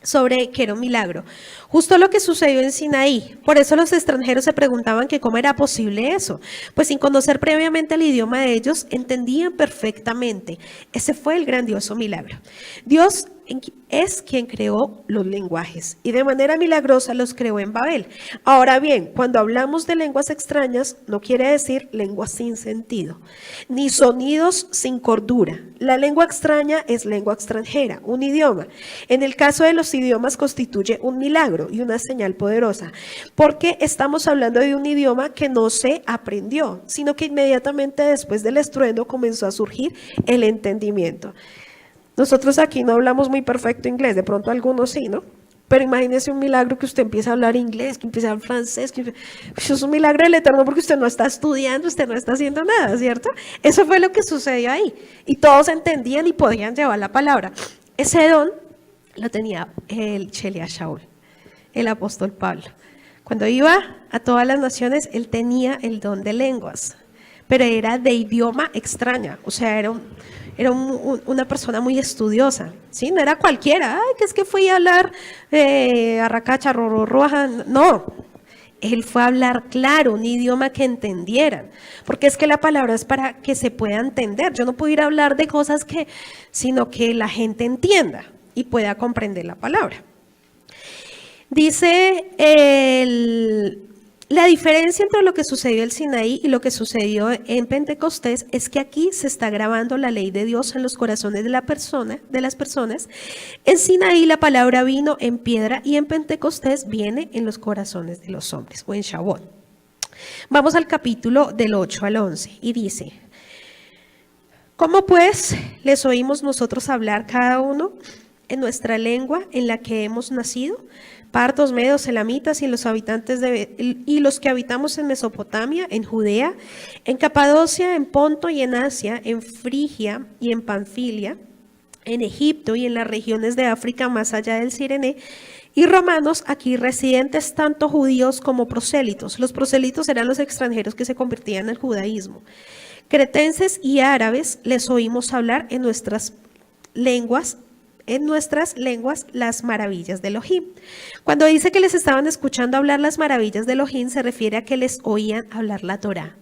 sobre que era un milagro. Justo lo que sucedió en Sinaí. Por eso los extranjeros se preguntaban que cómo era posible eso. Pues sin conocer previamente el idioma de ellos, entendían perfectamente. Ese fue el grandioso milagro. Dios es quien creó los lenguajes y de manera milagrosa los creó en Babel. Ahora bien, cuando hablamos de lenguas extrañas, no quiere decir lenguas sin sentido, ni sonidos sin cordura. La lengua extraña es lengua extranjera, un idioma. En el caso de los idiomas constituye un milagro y una señal poderosa, porque estamos hablando de un idioma que no se aprendió, sino que inmediatamente después del estruendo comenzó a surgir el entendimiento. Nosotros aquí no hablamos muy perfecto inglés, de pronto algunos sí, ¿no? Pero imagínese un milagro que usted empiece a hablar inglés, que empiece a hablar francés, eso es un milagro del Eterno porque usted no está estudiando, usted no está haciendo nada, ¿cierto? Eso fue lo que sucedió ahí. Y todos entendían y podían llevar la palabra. Ese don lo tenía el Sheliach Shaul, el apóstol Pablo. Cuando iba a todas las naciones, él tenía el don de lenguas, pero era de idioma extraña, o sea, era una persona muy estudiosa, ¿sí? No era cualquiera, ay, que es que fui a hablar arracacha, rororroja, no. Él fue a hablar claro, un idioma que entendieran, porque es que la palabra es para que se pueda entender. Yo no puedo ir a hablar de cosas sino que la gente entienda y pueda comprender la palabra. Dice la diferencia entre lo que sucedió en Sinaí y lo que sucedió en Pentecostés es que aquí se está grabando la ley de Dios en los corazones de las personas. En Sinaí la palabra vino en piedra y en Pentecostés viene en los corazones de los hombres, o en Shavuot. Vamos al capítulo del 8 al 11 y dice: ¿Cómo pues les oímos nosotros hablar cada uno en nuestra lengua en la que hemos nacido? Partos, medos, elamitas y los que habitamos en Mesopotamia, en Judea, en Capadocia, en Ponto y en Asia, en Frigia y en Panfilia, en Egipto y en las regiones de África más allá del Cirene, y romanos aquí residentes, tanto judíos como prosélitos. Los prosélitos eran los extranjeros que se convertían al judaísmo. Cretenses y árabes les oímos hablar en nuestras lenguas las maravillas de Elohim. Cuando dice que les estaban escuchando hablar las maravillas de Elohim, se refiere a que les oían hablar la Torá,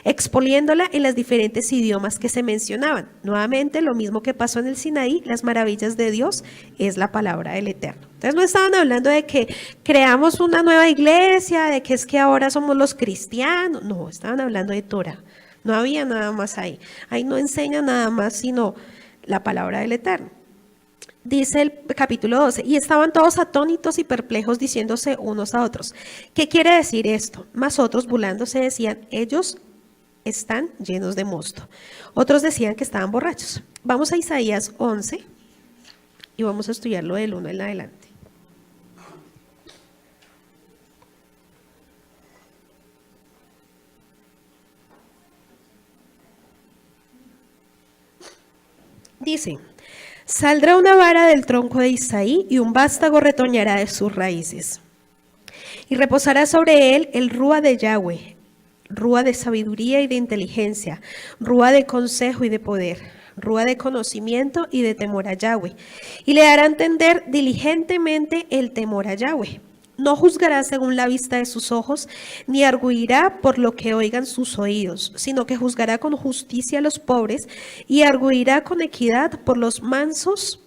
exponiéndola en los diferentes idiomas que se mencionaban. Nuevamente, lo mismo que pasó en el Sinaí, las maravillas de Dios es la palabra del Eterno. Entonces no estaban hablando de que creamos una nueva iglesia, de que es que ahora somos los cristianos. No, estaban hablando de Torá. No había nada más ahí. Ahí no enseña nada más sino la palabra del Eterno. Dice el capítulo 12, y estaban todos atónitos y perplejos diciéndose unos a otros: ¿qué quiere decir esto? Mas otros, burlándose, decían: ellos están llenos de mosto. Otros decían que estaban borrachos. Vamos a Isaías 11 y vamos a estudiarlo del 1 en adelante. Dice: saldrá una vara del tronco de Isaí y un vástago retoñará de sus raíces. Y reposará sobre él el rúa de Yahweh, rúa de sabiduría y de inteligencia, rúa de consejo y de poder, rúa de conocimiento y de temor a Yahweh. Y le hará entender diligentemente el temor a Yahweh. No juzgará según la vista de sus ojos, ni arguirá por lo que oigan sus oídos, sino que juzgará con justicia a los pobres y arguirá con equidad por los mansos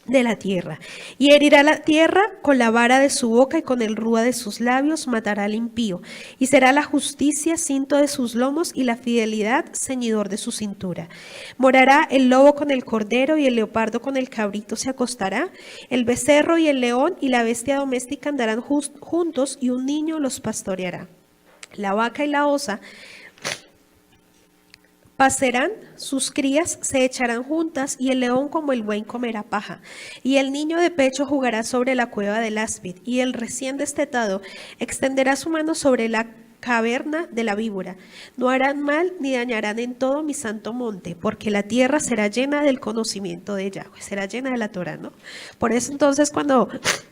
de la tierra. Y herirá la tierra con la vara de su boca y con el rúa de sus labios matará al impío. Y será la justicia cinto de sus lomos y la fidelidad ceñidor de su cintura. Morará el lobo con el cordero y el leopardo con el cabrito se acostará. El becerro y el león y la bestia doméstica andarán juntos y un niño los pastoreará. La vaca y la osa pasarán, sus crías se echarán juntas, y el león como el buey comerá paja. Y el niño de pecho jugará sobre la cueva del áspid, y el recién destetado extenderá su mano sobre la caverna de la víbora. No harán mal ni dañarán en todo mi santo monte, porque la tierra será llena del conocimiento de Yahweh, será llena de la Torá, ¿no? Por eso entonces cuando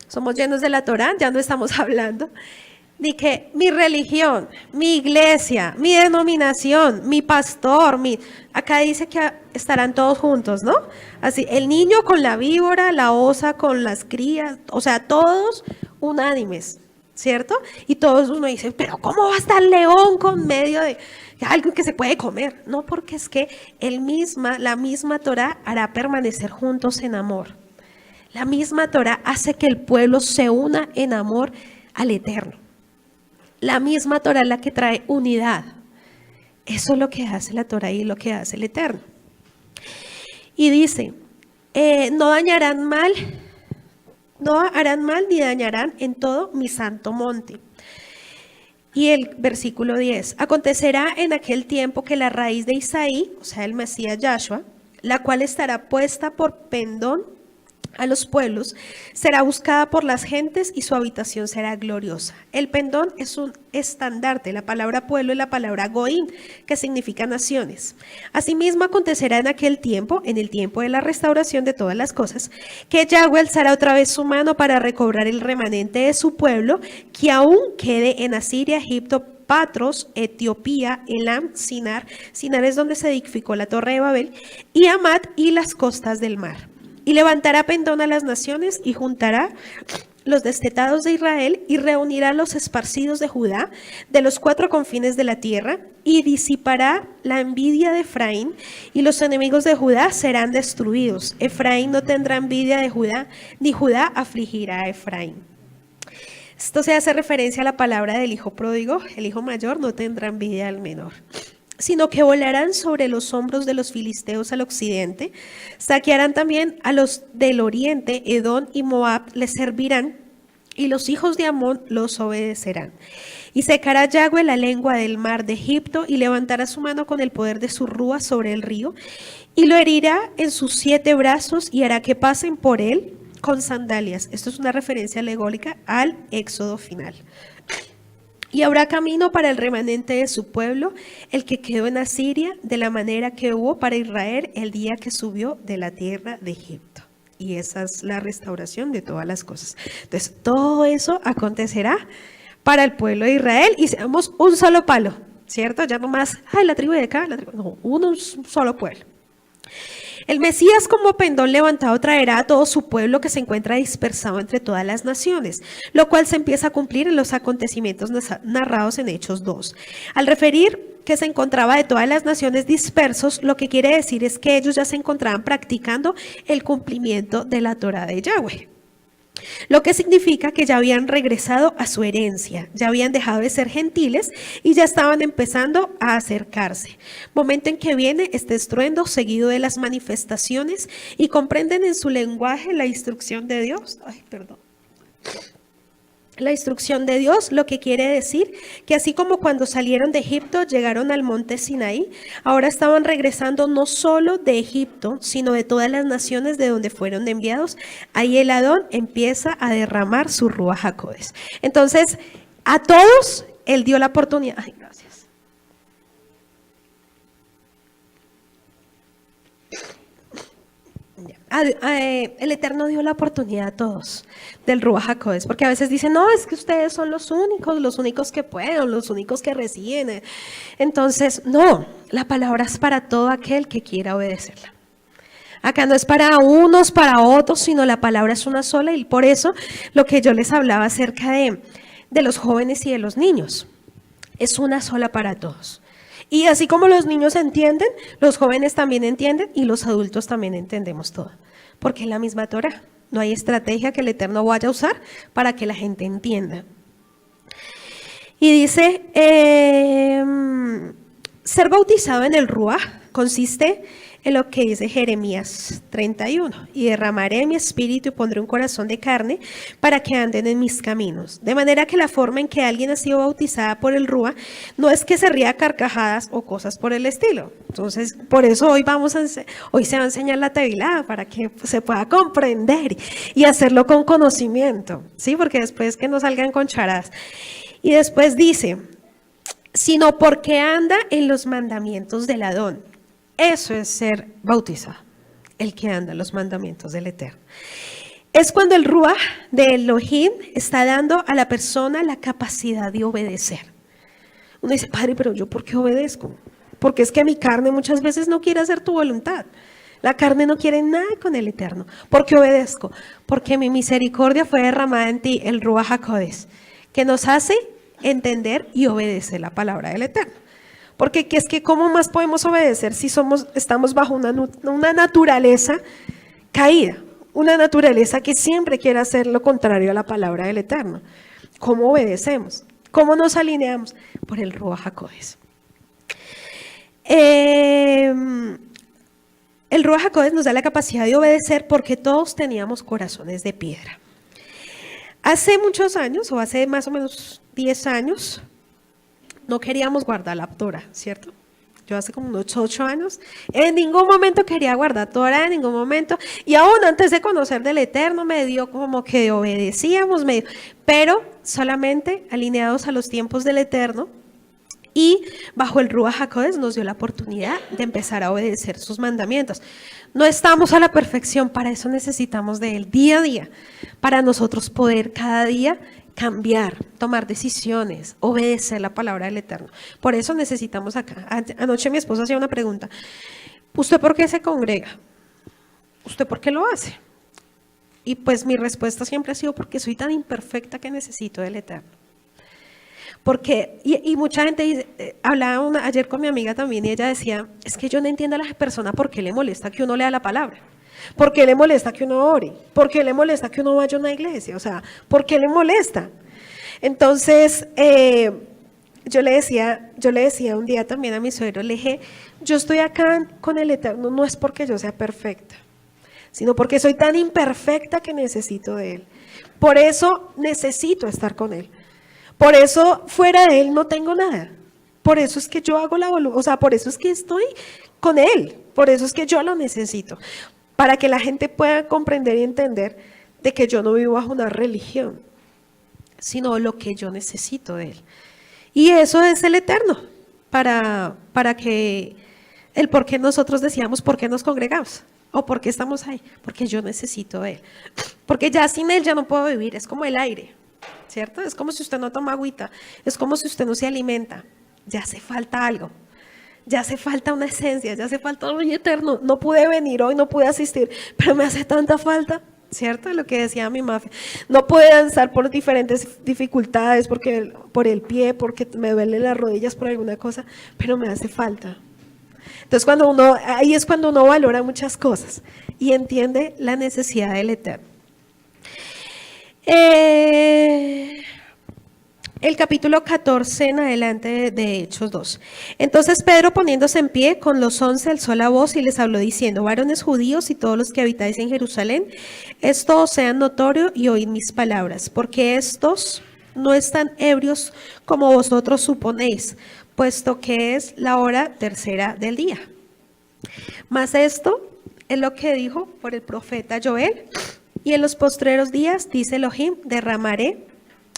somos llenos de la Torá, ya no estamos hablando de que mi religión, mi iglesia, mi denominación, mi pastor, acá dice que estarán todos juntos, ¿no? Así, el niño con la víbora, la osa con las crías, o sea, todos unánimes, ¿cierto? Y todos uno dice, pero ¿cómo va a estar el león con medio de algo que se puede comer? No, porque es que la misma Torá hará permanecer juntos en amor. La misma Torá hace que el pueblo se una en amor al Eterno. La misma Torá es la que trae unidad. Eso es lo que hace la Torá y lo que hace el Eterno. Y dice, no harán mal ni dañarán en todo mi santo monte. Y el versículo 10, acontecerá en aquel tiempo que la raíz de Isaí, o sea el Mesías Yahshua, la cual estará puesta por pendón a los pueblos, será buscada por las gentes y su habitación será gloriosa. El pendón es un estandarte, la palabra pueblo es la palabra goín, que significa naciones. Asimismo acontecerá en aquel tiempo, en el tiempo de la restauración de todas las cosas, que Yahweh alzará otra vez su mano para recobrar el remanente de su pueblo, que aún quede en Asiria, Egipto, Patros, Etiopía, Elam, Sinar es donde se edificó la torre de Babel, y Amat y las costas del mar. Y levantará pendón a las naciones y juntará los destetados de Israel y reunirá los esparcidos de Judá de los 4 confines de la tierra y disipará la envidia de Efraín y los enemigos de Judá serán destruidos. Efraín no tendrá envidia de Judá, ni Judá afligirá a Efraín. Esto se hace referencia a la palabra del hijo pródigo. El hijo mayor no tendrá envidia del menor, sino que volarán sobre los hombros de los filisteos al occidente, saquearán también a los del oriente, Edom y Moab les servirán, y los hijos de Amón los obedecerán. Y secará Yahweh la lengua del mar de Egipto, y levantará su mano con el poder de su rúa sobre el río, y lo herirá en sus 7 brazos, y hará que pasen por él con sandalias. Esto es una referencia alegórica al éxodo final. Y habrá camino para el remanente de su pueblo, el que quedó en Asiria, de la manera que hubo para Israel el día que subió de la tierra de Egipto. Y esa es la restauración de todas las cosas. Entonces, todo eso acontecerá para el pueblo de Israel y seamos un solo palo, ¿cierto? Ya no más, la tribu de acá, no, un solo pueblo. El Mesías como pendón levantado traerá a todo su pueblo que se encuentra dispersado entre todas las naciones, lo cual se empieza a cumplir en los acontecimientos narrados en Hechos 2. Al referir que se encontraba de todas las naciones dispersos, lo que quiere decir es que ellos ya se encontraban practicando el cumplimiento de la Torá de Yahweh. Lo que significa que ya habían regresado a su herencia, ya habían dejado de ser gentiles y ya estaban empezando a acercarse. Momento en que viene este estruendo seguido de las manifestaciones y comprenden en su lenguaje la instrucción de Dios. La instrucción de Dios, lo que quiere decir que así como cuando salieron de Egipto llegaron al monte Sinaí, ahora estaban regresando no solo de Egipto, sino de todas las naciones de donde fueron enviados. Ahí el Adón empieza a derramar su Ruach HaKodesh. Entonces, a todos Él dio la oportunidad. Gracias. El Eterno dio la oportunidad a todos del Ruach HaKodesh, porque a veces dicen, no, es que ustedes son los únicos que pueden, los únicos que reciben. Entonces, no, la palabra es para todo aquel que quiera obedecerla. Acá no es para unos, para otros, sino la palabra es una sola, y por eso lo que yo les hablaba acerca de los jóvenes y de los niños, es una sola para todos. Y así como los niños entienden, los jóvenes también entienden y los adultos también entendemos todo, porque es la misma Torá. No hay estrategia que el Eterno vaya a usar para que la gente entienda. Y dice, ser bautizado en el Ruach consiste en lo que dice Jeremías 31, y derramaré mi espíritu y pondré un corazón de carne para que anden en mis caminos. De manera que la forma en que alguien ha sido bautizada por el Ruach no es que se ría a carcajadas o cosas por el estilo. Entonces, por eso hoy se va a enseñar la tevilá para que se pueda comprender y hacerlo con conocimiento, ¿sí? Porque después que no salgan con charadas. Y después dice, sino porque anda en los mandamientos del Adón. Eso es ser bautizado, el que anda en los mandamientos del Eterno. Es cuando el Ruach de Elohim está dando a la persona la capacidad de obedecer. Uno dice, Padre, pero ¿yo por qué obedezco? Porque es que mi carne muchas veces no quiere hacer tu voluntad. La carne no quiere nada con el Eterno. ¿Por qué obedezco? Porque mi misericordia fue derramada en ti, el Ruach HaKodesh, que nos hace entender y obedecer la palabra del Eterno. Porque es que ¿cómo más podemos obedecer si estamos bajo una naturaleza caída? Una naturaleza que siempre quiere hacer lo contrario a la palabra del Eterno. ¿Cómo obedecemos? ¿Cómo nos alineamos? Por el Ruach HaKodesh. El Ruach HaKodesh nos da la capacidad de obedecer porque todos teníamos corazones de piedra. Hace muchos años, o hace más o menos 10 años, no queríamos guardar la Torah, ¿cierto? Yo hace como unos 8 años, en ningún momento quería guardar Torah, en ningún momento, y aún antes de conocer del Eterno me dio como que obedecíamos, pero solamente alineados a los tiempos del Eterno, y bajo el Ruach HaKodesh nos dio la oportunidad de empezar a obedecer sus mandamientos. No estamos a la perfección, para eso necesitamos de Él día a día, para nosotros poder cada día cambiar, tomar decisiones, obedecer la palabra del Eterno. Por eso necesitamos acá. Anoche mi esposa hacía una pregunta. ¿Usted por qué se congrega? ¿Usted por qué lo hace? Y pues mi respuesta siempre ha sido porque soy tan imperfecta que necesito del Eterno. Porque, y mucha gente dice, hablaba ayer con mi amiga también y ella decía, es que yo no entiendo a las personas por qué le molesta que uno lea la palabra, por qué le molesta que uno ore, por qué le molesta que uno vaya a una iglesia, o sea, ¿por qué le molesta? Entonces, yo le decía un día también a mi suegro, le dije, yo estoy acá con el Eterno no es porque yo sea perfecta, sino porque soy tan imperfecta que necesito de Él. Por eso necesito estar con Él. Por eso fuera de Él no tengo nada. Por eso es que yo hago la voluntad, o sea, por eso es que estoy con Él. Por eso es que yo lo necesito. Para que la gente pueda comprender y entender de que yo no vivo bajo una religión, sino lo que yo necesito de Él. Y eso es el Eterno, para que el por qué nosotros decíamos, por qué nos congregamos, o por qué estamos ahí, porque yo necesito de Él. Porque ya sin Él ya no puedo vivir, es como el aire, ¿cierto? Es como si usted no toma agüita, es como si usted no se alimenta, ya hace falta algo. Ya hace falta una esencia, ya hace falta un Eterno. No pude venir hoy, no pude asistir, pero me hace tanta falta, ¿cierto? Lo que decía mi Mafe. No pude danzar por diferentes dificultades, por el pie, porque me duelen las rodillas por alguna cosa, pero me hace falta. Entonces ahí es cuando uno valora muchas cosas y entiende la necesidad del Eterno. El capítulo 14 en adelante de Hechos 2. Entonces Pedro, poniéndose en pie con los 11, alzó la voz y les habló diciendo: varones judíos y todos los que habitáis en Jerusalén, esto os sea notorio y oíd mis palabras, porque estos no están ebrios como vosotros suponéis, puesto que es la hora tercera del día. Mas esto es lo que dijo por el profeta Joel: y en los postreros días, dice Elohim, derramaré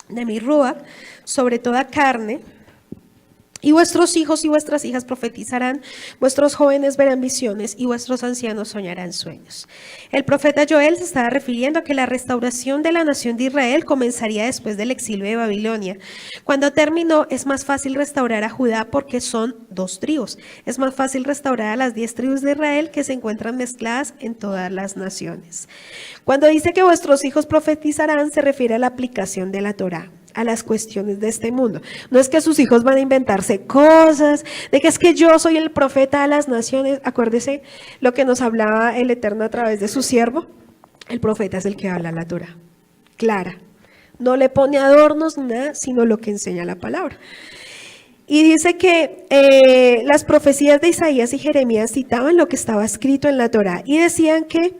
de mi rúa sobre toda carne, y vuestros hijos y vuestras hijas profetizarán, vuestros jóvenes verán visiones y vuestros ancianos soñarán sueños. El profeta Joel se estaba refiriendo a que la restauración de la nación de Israel comenzaría después del exilio de Babilonia. Cuando terminó, es más fácil restaurar a Judá porque son 2 tribus. Es más fácil restaurar a las 10 tribus de Israel que se encuentran mezcladas en todas las naciones. Cuando dice que vuestros hijos profetizarán, se refiere a la aplicación de la Torá a las cuestiones de este mundo. No es que sus hijos van a inventarse cosas, de que es que yo soy el profeta de las naciones. Acuérdese lo que nos hablaba el Eterno a través de su siervo. El profeta es el que habla la Torá, clara. No le pone adornos ni nada, sino lo que enseña la palabra. Y dice que las profecías de Isaías y Jeremías citaban lo que estaba escrito en la Torá y decían que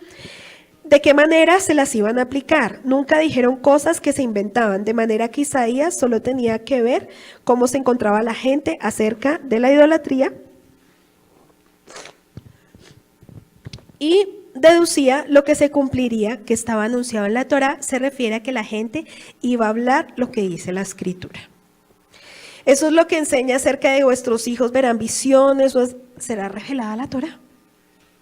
¿de qué manera se las iban a aplicar? Nunca dijeron cosas que se inventaban, de manera que Isaías solo tenía que ver cómo se encontraba la gente acerca de la idolatría y deducía lo que se cumpliría, que estaba anunciado en la Torá. Se refiere a que la gente iba a hablar lo que dice la Escritura. Eso es lo que enseña acerca de vuestros hijos verán visiones, será revelada la Torá,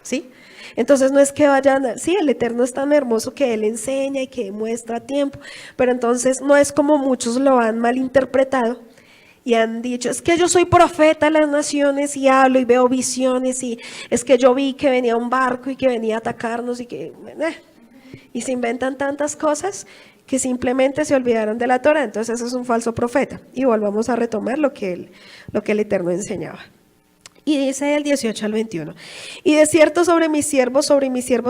¿sí? Entonces no es que vayan, sí, el Eterno es tan hermoso que Él enseña y que muestra a tiempo, pero entonces no es como muchos lo han malinterpretado y han dicho, es que yo soy profeta de las naciones y hablo y veo visiones y es que yo vi que venía un barco y que venía a atacarnos y se inventan tantas cosas que simplemente se olvidaron de la Torá. Entonces eso es un falso profeta y volvamos a retomar lo que el Eterno enseñaba. Y dice del 18 al 21, y de cierto sobre mis siervos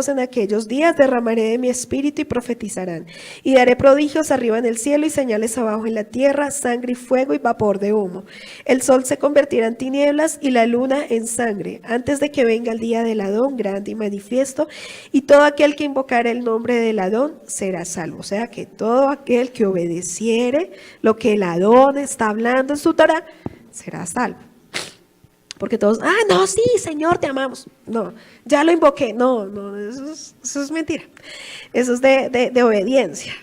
en aquellos días derramaré de mi espíritu y profetizarán, y daré prodigios arriba en el cielo y señales abajo en la tierra, sangre y fuego y vapor de humo. El sol se convertirá en tinieblas y la luna en sangre, antes de que venga el día del Adón grande y manifiesto, y todo aquel que invocare el nombre del Adón será salvo. O sea que todo aquel que obedeciere lo que el Adón está hablando en su Torá, será salvo. Porque todos, no, sí, Señor, te amamos. No, ya lo invoqué. No, eso es mentira. Eso es de obediencia.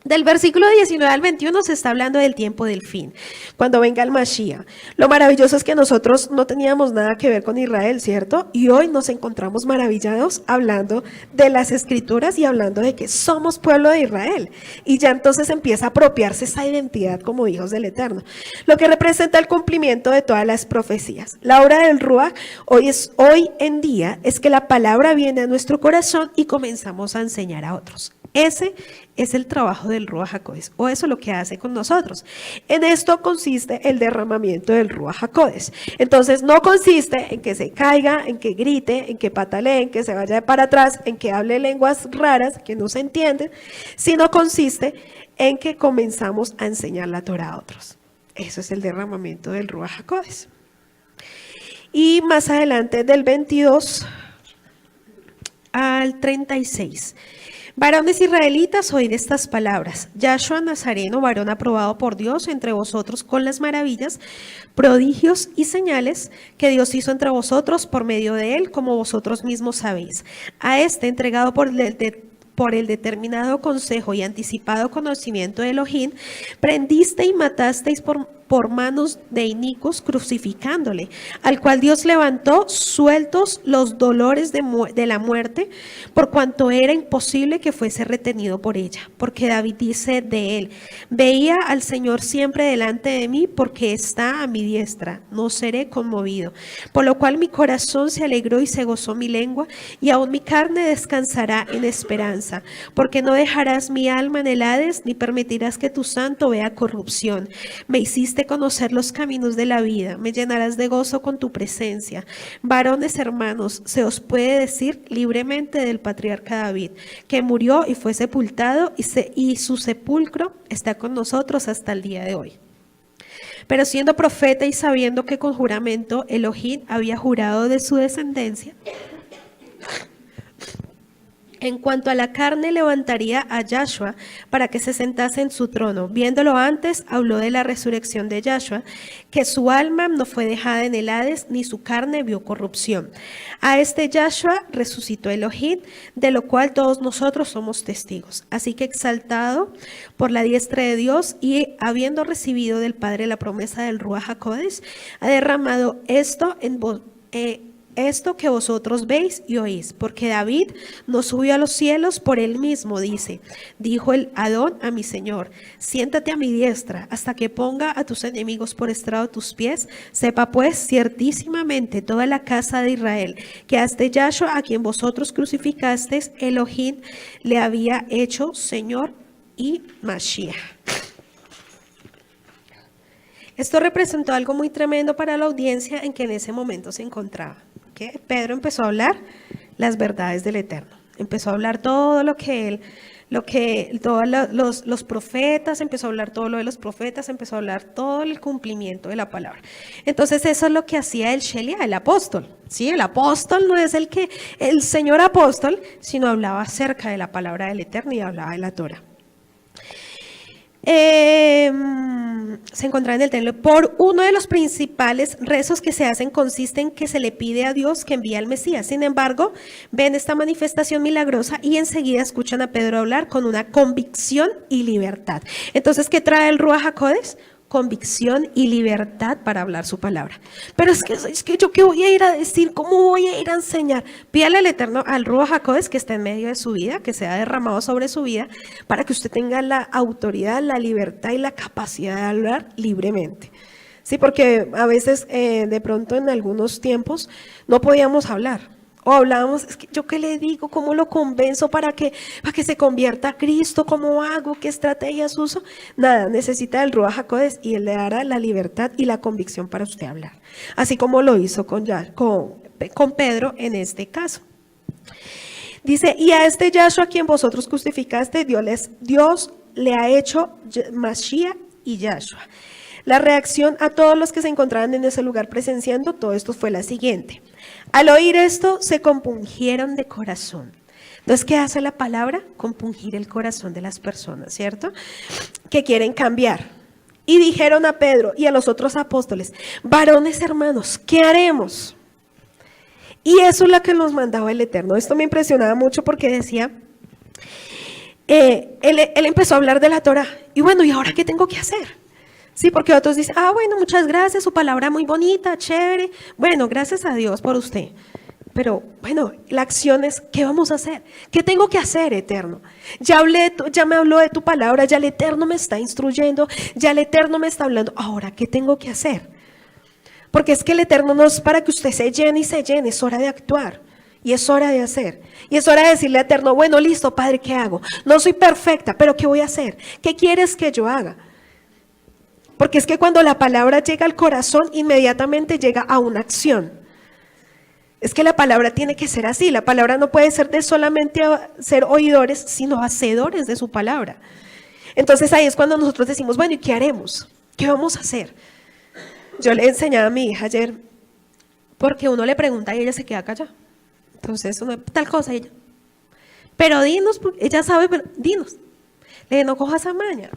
Del versículo 19 al 21 se está hablando del tiempo del fin, cuando venga el Mashiach. Lo maravilloso es que nosotros no teníamos nada que ver con Israel, ¿cierto? Y hoy nos encontramos maravillados hablando de las Escrituras y hablando de que somos pueblo de Israel. Y ya entonces empieza a apropiarse esa identidad como hijos del Eterno, lo que representa el cumplimiento de todas las profecías. La obra del Ruach hoy en día es que la palabra viene a nuestro corazón y comenzamos a enseñar a otros. Ese es el trabajo del Ruach HaKodesh, o eso es lo que hace con nosotros. En esto consiste el derramamiento del Ruach HaKodesh. Entonces no consiste en que se caiga, en que grite, en que patalee, en que se vaya para atrás, en que hable lenguas raras que no se entienden, sino consiste en que comenzamos a enseñar la Torah a otros. Eso es el derramamiento del Ruach HaKodesh. Y más adelante, del 22 al 36. Varones israelitas, oíd estas palabras. Yahshua Nazareno, varón aprobado por Dios entre vosotros con las maravillas, prodigios y señales que Dios hizo entre vosotros por medio de él, como vosotros mismos sabéis. A este, entregado por el determinado consejo y anticipado conocimiento de Elohim, prendiste y matasteis por manos de inicuos, crucificándole, al cual Dios levantó sueltos los dolores de la muerte, por cuanto era imposible que fuese retenido por ella. Porque David dice de él: veía al Señor siempre delante de mí, porque está a mi diestra, no seré conmovido. Por lo cual mi corazón se alegró y se gozó mi lengua, y aún mi carne descansará en esperanza, porque no dejarás mi alma en el Hades, ni permitirás que tu santo vea corrupción. Me hiciste conocer los caminos de la vida, me llenarás de gozo con tu presencia. Varones hermanos, se os puede decir libremente del patriarca David, que murió y fue sepultado, y su sepulcro está con nosotros hasta el día de hoy. Pero siendo profeta y sabiendo que con juramento Elohim había jurado de su descendencia, en cuanto a la carne, levantaría a Yahshua para que se sentase en su trono. Viéndolo antes, habló de la resurrección de Yahshua, que su alma no fue dejada en el Hades, ni su carne vio corrupción. A este Yahshua resucitó Elohim, de lo cual todos nosotros somos testigos. Así que exaltado por la diestra de Dios y habiendo recibido del Padre la promesa del Ruach HaKodesh, ha derramado esto que vosotros veis y oís, porque David no subió a los cielos por él mismo, dijo el Adón a mi Señor: siéntate a mi diestra hasta que ponga a tus enemigos por estrado de tus pies. Sepa pues ciertísimamente toda la casa de Israel que a este Yahshua, a quien vosotros crucificasteis, Elohim le había hecho Señor y Mashiach. Esto representó algo muy tremendo para la audiencia en que en ese momento se encontraba. ¿Qué? Pedro empezó a hablar las verdades del Eterno. Empezó a hablar todo todos los profetas, empezó a hablar todo lo de los profetas, empezó a hablar todo el cumplimiento de la palabra. Entonces eso es lo que hacía el Shelia, el apóstol. ¿Sí? El apóstol no es el señor apóstol, sino hablaba acerca de la palabra del Eterno y hablaba de la Torah. Se encontraba en el templo. Por uno de los principales rezos que se hacen consiste en que se le pide a Dios que envíe al Mesías. Sin embargo, ven esta manifestación milagrosa y enseguida escuchan a Pedro hablar con una convicción y libertad. Entonces, ¿qué trae el Ruach HaKodesh? Convicción y libertad para hablar su palabra. Pero es que yo qué voy a ir a decir, cómo voy a ir a enseñar. Pídale al Eterno, al Ruach HaKodesh que está en medio de su vida, que sea derramado sobre su vida, para que usted tenga la autoridad, la libertad y la capacidad de hablar libremente. Sí, porque a veces de pronto en algunos tiempos no podíamos hablar. O hablábamos, es que yo qué le digo, cómo lo convenzo para que se convierta a Cristo, cómo hago, qué estrategias uso. Nada, necesita el Ruach HaKodesh y él le dará la libertad y la convicción para usted hablar. Así como lo hizo con Pedro en este caso. Dice, y a este Yahshua a quien vosotros crucificaste, Dios le ha hecho Mashiach y Yahshua. La reacción a todos los que se encontraban en ese lugar presenciando todo esto fue la siguiente. Al oír esto, se compungieron de corazón. Entonces, ¿qué hace la palabra? Compungir el corazón de las personas, ¿cierto? Que quieren cambiar. Y dijeron a Pedro y a los otros apóstoles: varones hermanos, ¿qué haremos? Y eso es lo que nos mandaba el Eterno. Esto me impresionaba mucho porque decía, él empezó a hablar de la Torah. Y bueno, ¿y ahora qué tengo que hacer? Sí, porque otros dicen, bueno, muchas gracias, su palabra muy bonita, chévere. Bueno, gracias a Dios por usted. Pero bueno, la acción es, ¿qué vamos a hacer? ¿Qué tengo que hacer, Eterno? Ya me habló de tu palabra, ya el Eterno me está instruyendo, ya el Eterno me está hablando. Ahora, ¿qué tengo que hacer? Porque es que el Eterno no es para que usted se llene y se llene, es hora de actuar. Y es hora de hacer. Y es hora de decirle al Eterno, bueno, listo, Padre, ¿qué hago? No soy perfecta, pero ¿qué voy a hacer? ¿Qué quieres que yo haga? Porque es que cuando la palabra llega al corazón, inmediatamente llega a una acción. Es que la palabra tiene que ser así. La palabra no puede ser de solamente ser oidores, sino hacedores de su palabra. Entonces ahí es cuando nosotros decimos, bueno, ¿y qué haremos? ¿Qué vamos a hacer? Yo le enseñaba a mi hija ayer, porque uno le pregunta y ella se queda callada. Entonces, tal cosa, ella. Pero dinos, ella sabe, pero dinos. Le dije, no coja esa maña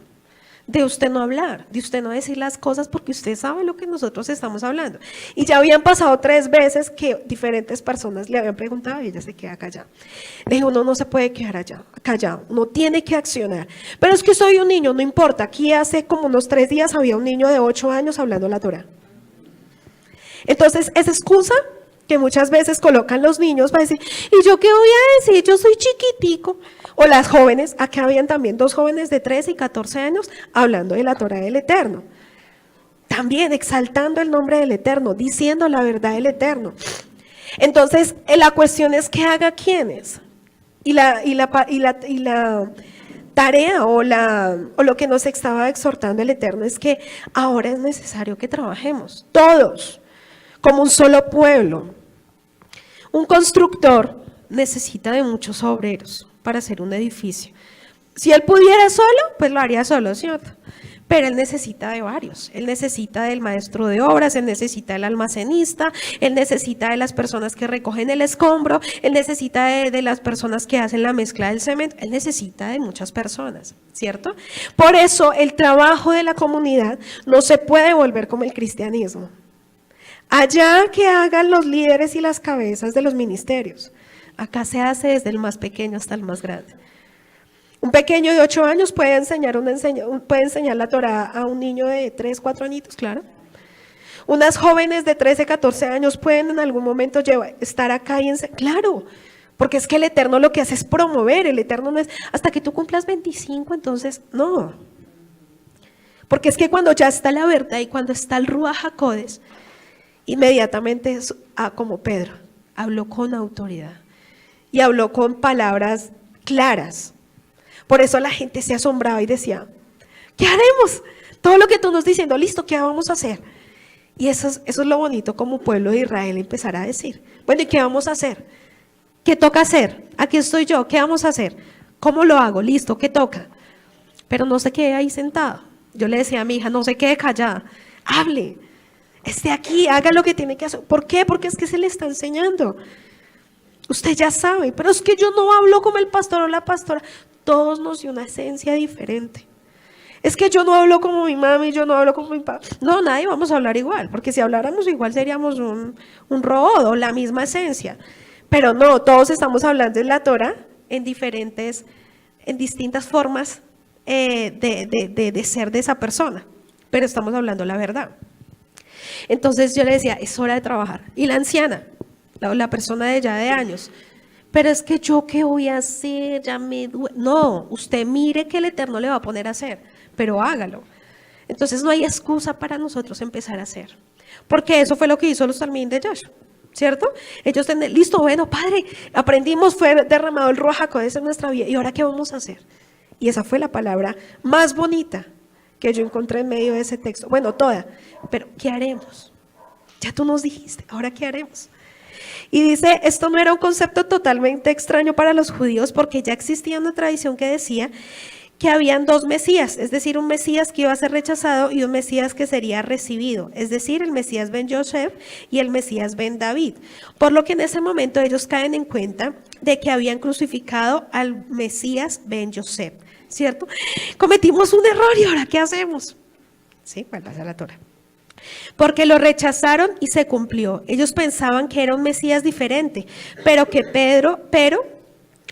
de usted no hablar, de usted no decir las cosas porque usted sabe lo que nosotros estamos hablando. Y ya habían pasado 3 veces que diferentes personas le habían preguntado y ella se queda callada. Le dije, uno no se puede quedar allá, callado, uno tiene que accionar. Pero es que soy un niño, no importa. Aquí hace como unos 3 días había un niño de 8 años hablando la Torá. Entonces, esa excusa que muchas veces colocan los niños para decir, ¿y yo qué voy a decir? Yo soy chiquitico. O las jóvenes, acá habían también 2 jóvenes de 13 y 14 años hablando de la Torá del Eterno. También exaltando el nombre del Eterno, diciendo la verdad del Eterno. Entonces, la cuestión es que haga quiénes. Y la tarea o lo que nos estaba exhortando el Eterno es que ahora es necesario que trabajemos, todos, como un solo pueblo. Un constructor necesita de muchos obreros para hacer un edificio. Si él pudiera solo, pues lo haría solo, ¿cierto? Pero él necesita de varios. Él necesita del maestro de obras, él necesita del almacenista, él necesita de las personas que recogen el escombro, él necesita de las personas que hacen la mezcla del cemento, él necesita de muchas personas, ¿cierto? Por eso el trabajo de la comunidad no se puede volver como el cristianismo. Allá que hagan los líderes y las cabezas de los ministerios. Acá se hace desde el más pequeño hasta el más grande. Un pequeño de 8 años puede enseñar la Torá a un niño de 3, 4 añitos, claro. Unas jóvenes de 13, 14 años pueden en algún momento estar acá y enseñar, claro. Porque es que el Eterno lo que hace es promover, el Eterno no es, hasta que tú cumplas 25, entonces, no. Porque es que cuando ya está la verdad y cuando está el Ruach HaKodesh, inmediatamente, como Pedro, habló con autoridad y habló con palabras claras. Por eso la gente se asombraba y decía, ¿qué haremos? Todo lo que tú nos diciendo, listo, ¿qué vamos a hacer? Y eso es lo bonito como pueblo de Israel empezar a decir, bueno, ¿y qué vamos a hacer? ¿Qué toca hacer? Aquí estoy yo, ¿qué vamos a hacer? ¿Cómo lo hago? Listo, ¿qué toca? Pero no se quede ahí sentado. Yo le decía a mi hija, no se quede callada, hable. Esté aquí, haga lo que tiene que hacer. ¿Por qué? Porque es que se le está enseñando. Usted ya sabe, pero es que yo no hablo como el pastor o la pastora. Todos nos dio una esencia diferente. Es que yo no hablo como mi mami, yo no hablo como mi papá. No, nadie vamos a hablar igual, porque si habláramos igual seríamos un robot o la misma esencia. Pero no, todos estamos hablando de la Torá en distintas formas de ser de esa persona, pero estamos hablando la verdad. Entonces yo le decía, es hora de trabajar. Y la anciana, la persona de ya de años, pero es que yo qué voy a hacer, ya me duele. No, usted mire que el Eterno le va a poner a hacer, pero hágalo. Entonces no hay excusa para nosotros empezar a hacer, porque eso fue lo que hizo los Talmidim de Yashua, ¿cierto? Ellos tenían, listo, bueno, Padre, aprendimos, fue derramado el Ruach HaKodesh en nuestra vida, ¿y ahora qué vamos a hacer? Y esa fue la palabra más bonita que yo encontré en medio de ese texto. Bueno, toda, pero ¿qué haremos? Ya tú nos dijiste, ¿ahora qué haremos? Y dice, esto no era un concepto totalmente extraño para los judíos porque ya existía una tradición que decía que habían 2 Mesías, es decir, un Mesías que iba a ser rechazado y un Mesías que sería recibido, es decir, el Mesías ben Yosef y el Mesías ben David. Por lo que en ese momento ellos caen en cuenta de que habían crucificado al Mesías ben Yosef, ¿cierto? Cometimos un error y ahora ¿qué hacemos? Sí, vuelvas a la Torá. Porque lo rechazaron y se cumplió. Ellos pensaban que era un Mesías diferente, pero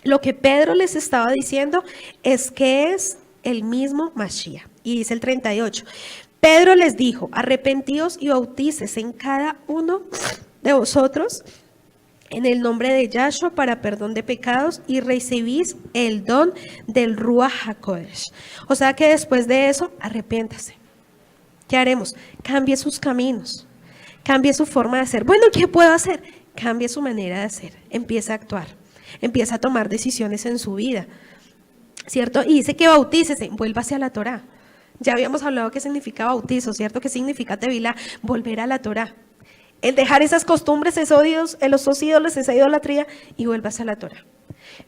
lo que Pedro les estaba diciendo es que es el mismo Mashiach. Y dice el 38, Pedro les dijo, arrepentíos y bautícese en cada uno de vosotros en el nombre de Yahshua para perdón de pecados y recibís el don del Ruach HaKodesh. O sea que después de eso, arrepiéntase. ¿Qué haremos? Cambie sus caminos, cambie su forma de hacer. Bueno, ¿qué puedo hacer? cambie su manera de hacer, empieza a actuar, empieza a tomar decisiones en su vida, ¿cierto? Y dice que bautícese, vuélvase a la Torá. Ya habíamos hablado qué significa bautizo, ¿cierto? ¿Qué significa tevilá? Volver a la Torá. El dejar esas costumbres, esos ídolos, esa idolatría, y vuélvase a la Torá.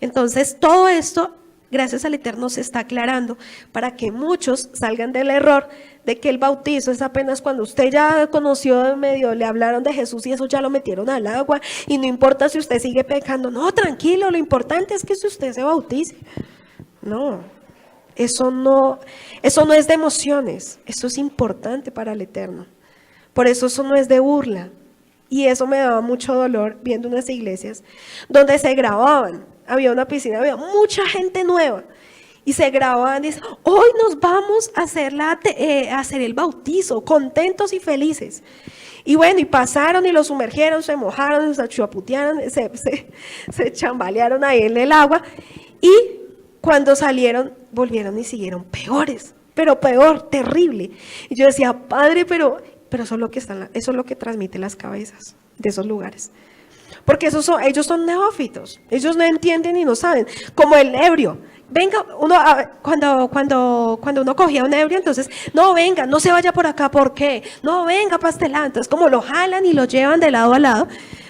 Entonces, todo esto, gracias al Eterno, se está aclarando para que muchos salgan del error de que el bautizo es apenas cuando usted ya conoció de medio, le hablaron de Jesús y eso ya lo metieron al agua, y no importa si usted sigue pecando. No, tranquilo, lo importante es que si usted se bautice. No, eso no es de emociones, eso es importante para el Eterno. Por eso no es de burla. Y eso me daba mucho dolor viendo unas iglesias donde se grababan. Había una piscina, había mucha gente nueva. Y se grababan y dicen, hoy nos vamos a hacer el bautizo, contentos y felices. Y bueno, y pasaron y lo sumergieron, se mojaron, se chaputearon, se chambalearon ahí en el agua. Y cuando salieron, volvieron y siguieron peores, pero peor, terrible. Y yo decía, Padre, pero eso es lo que transmite las cabezas de esos lugares. Porque ellos son neófitos, ellos no entienden y no saben, como el ebrio. Venga, cuando uno cogía un ebrio, entonces, no, venga, no se vaya por acá, ¿por qué? No, venga, pastelá. Entonces, como lo jalan y lo llevan de lado a lado,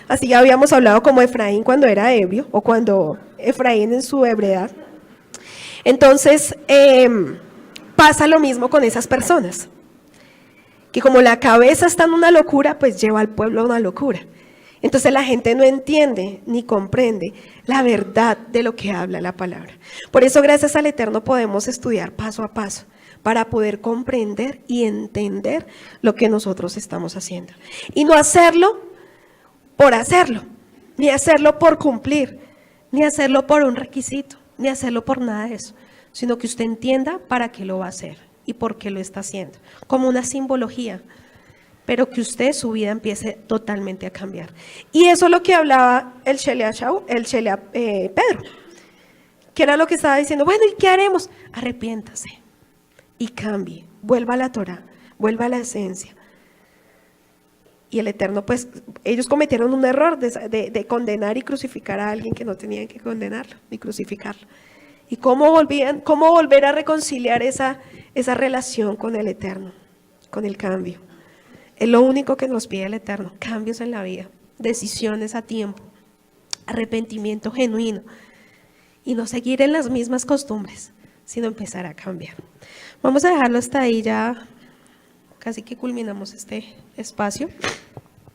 así ya habíamos hablado como Efraín cuando era ebrio, o cuando Efraín en su ebriedad. Entonces, pasa lo mismo con esas personas, que como la cabeza está en una locura, pues lleva al pueblo a una locura. Entonces la gente no entiende ni comprende la verdad de lo que habla la palabra. Por eso, gracias al Eterno, podemos estudiar paso a paso para poder comprender y entender lo que nosotros estamos haciendo. Y no hacerlo por hacerlo, ni hacerlo por cumplir, ni hacerlo por un requisito, ni hacerlo por nada de eso, sino que usted entienda para qué lo va a hacer y por qué lo está haciendo, como una simbología, pero que usted, su vida empiece totalmente a cambiar. Y eso es lo que hablaba el Pedro, que era lo que estaba diciendo, bueno, ¿y qué haremos? Arrepiéntase y cambie, vuelva a la Torá, vuelva a la esencia. Y el Eterno, pues, ellos cometieron un error de condenar y crucificar a alguien que no tenían que condenarlo ni crucificarlo. ¿Y cómo volver a reconciliar esa relación con el Eterno, con el cambio? Es lo único que nos pide el Eterno, cambios en la vida, decisiones a tiempo, arrepentimiento genuino y no seguir en las mismas costumbres, sino empezar a cambiar. Vamos a dejarlo hasta ahí, ya casi que culminamos este espacio.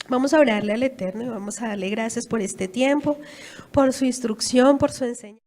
Vamos a orarle al Eterno y vamos a darle gracias por este tiempo, por su instrucción, por su enseñanza.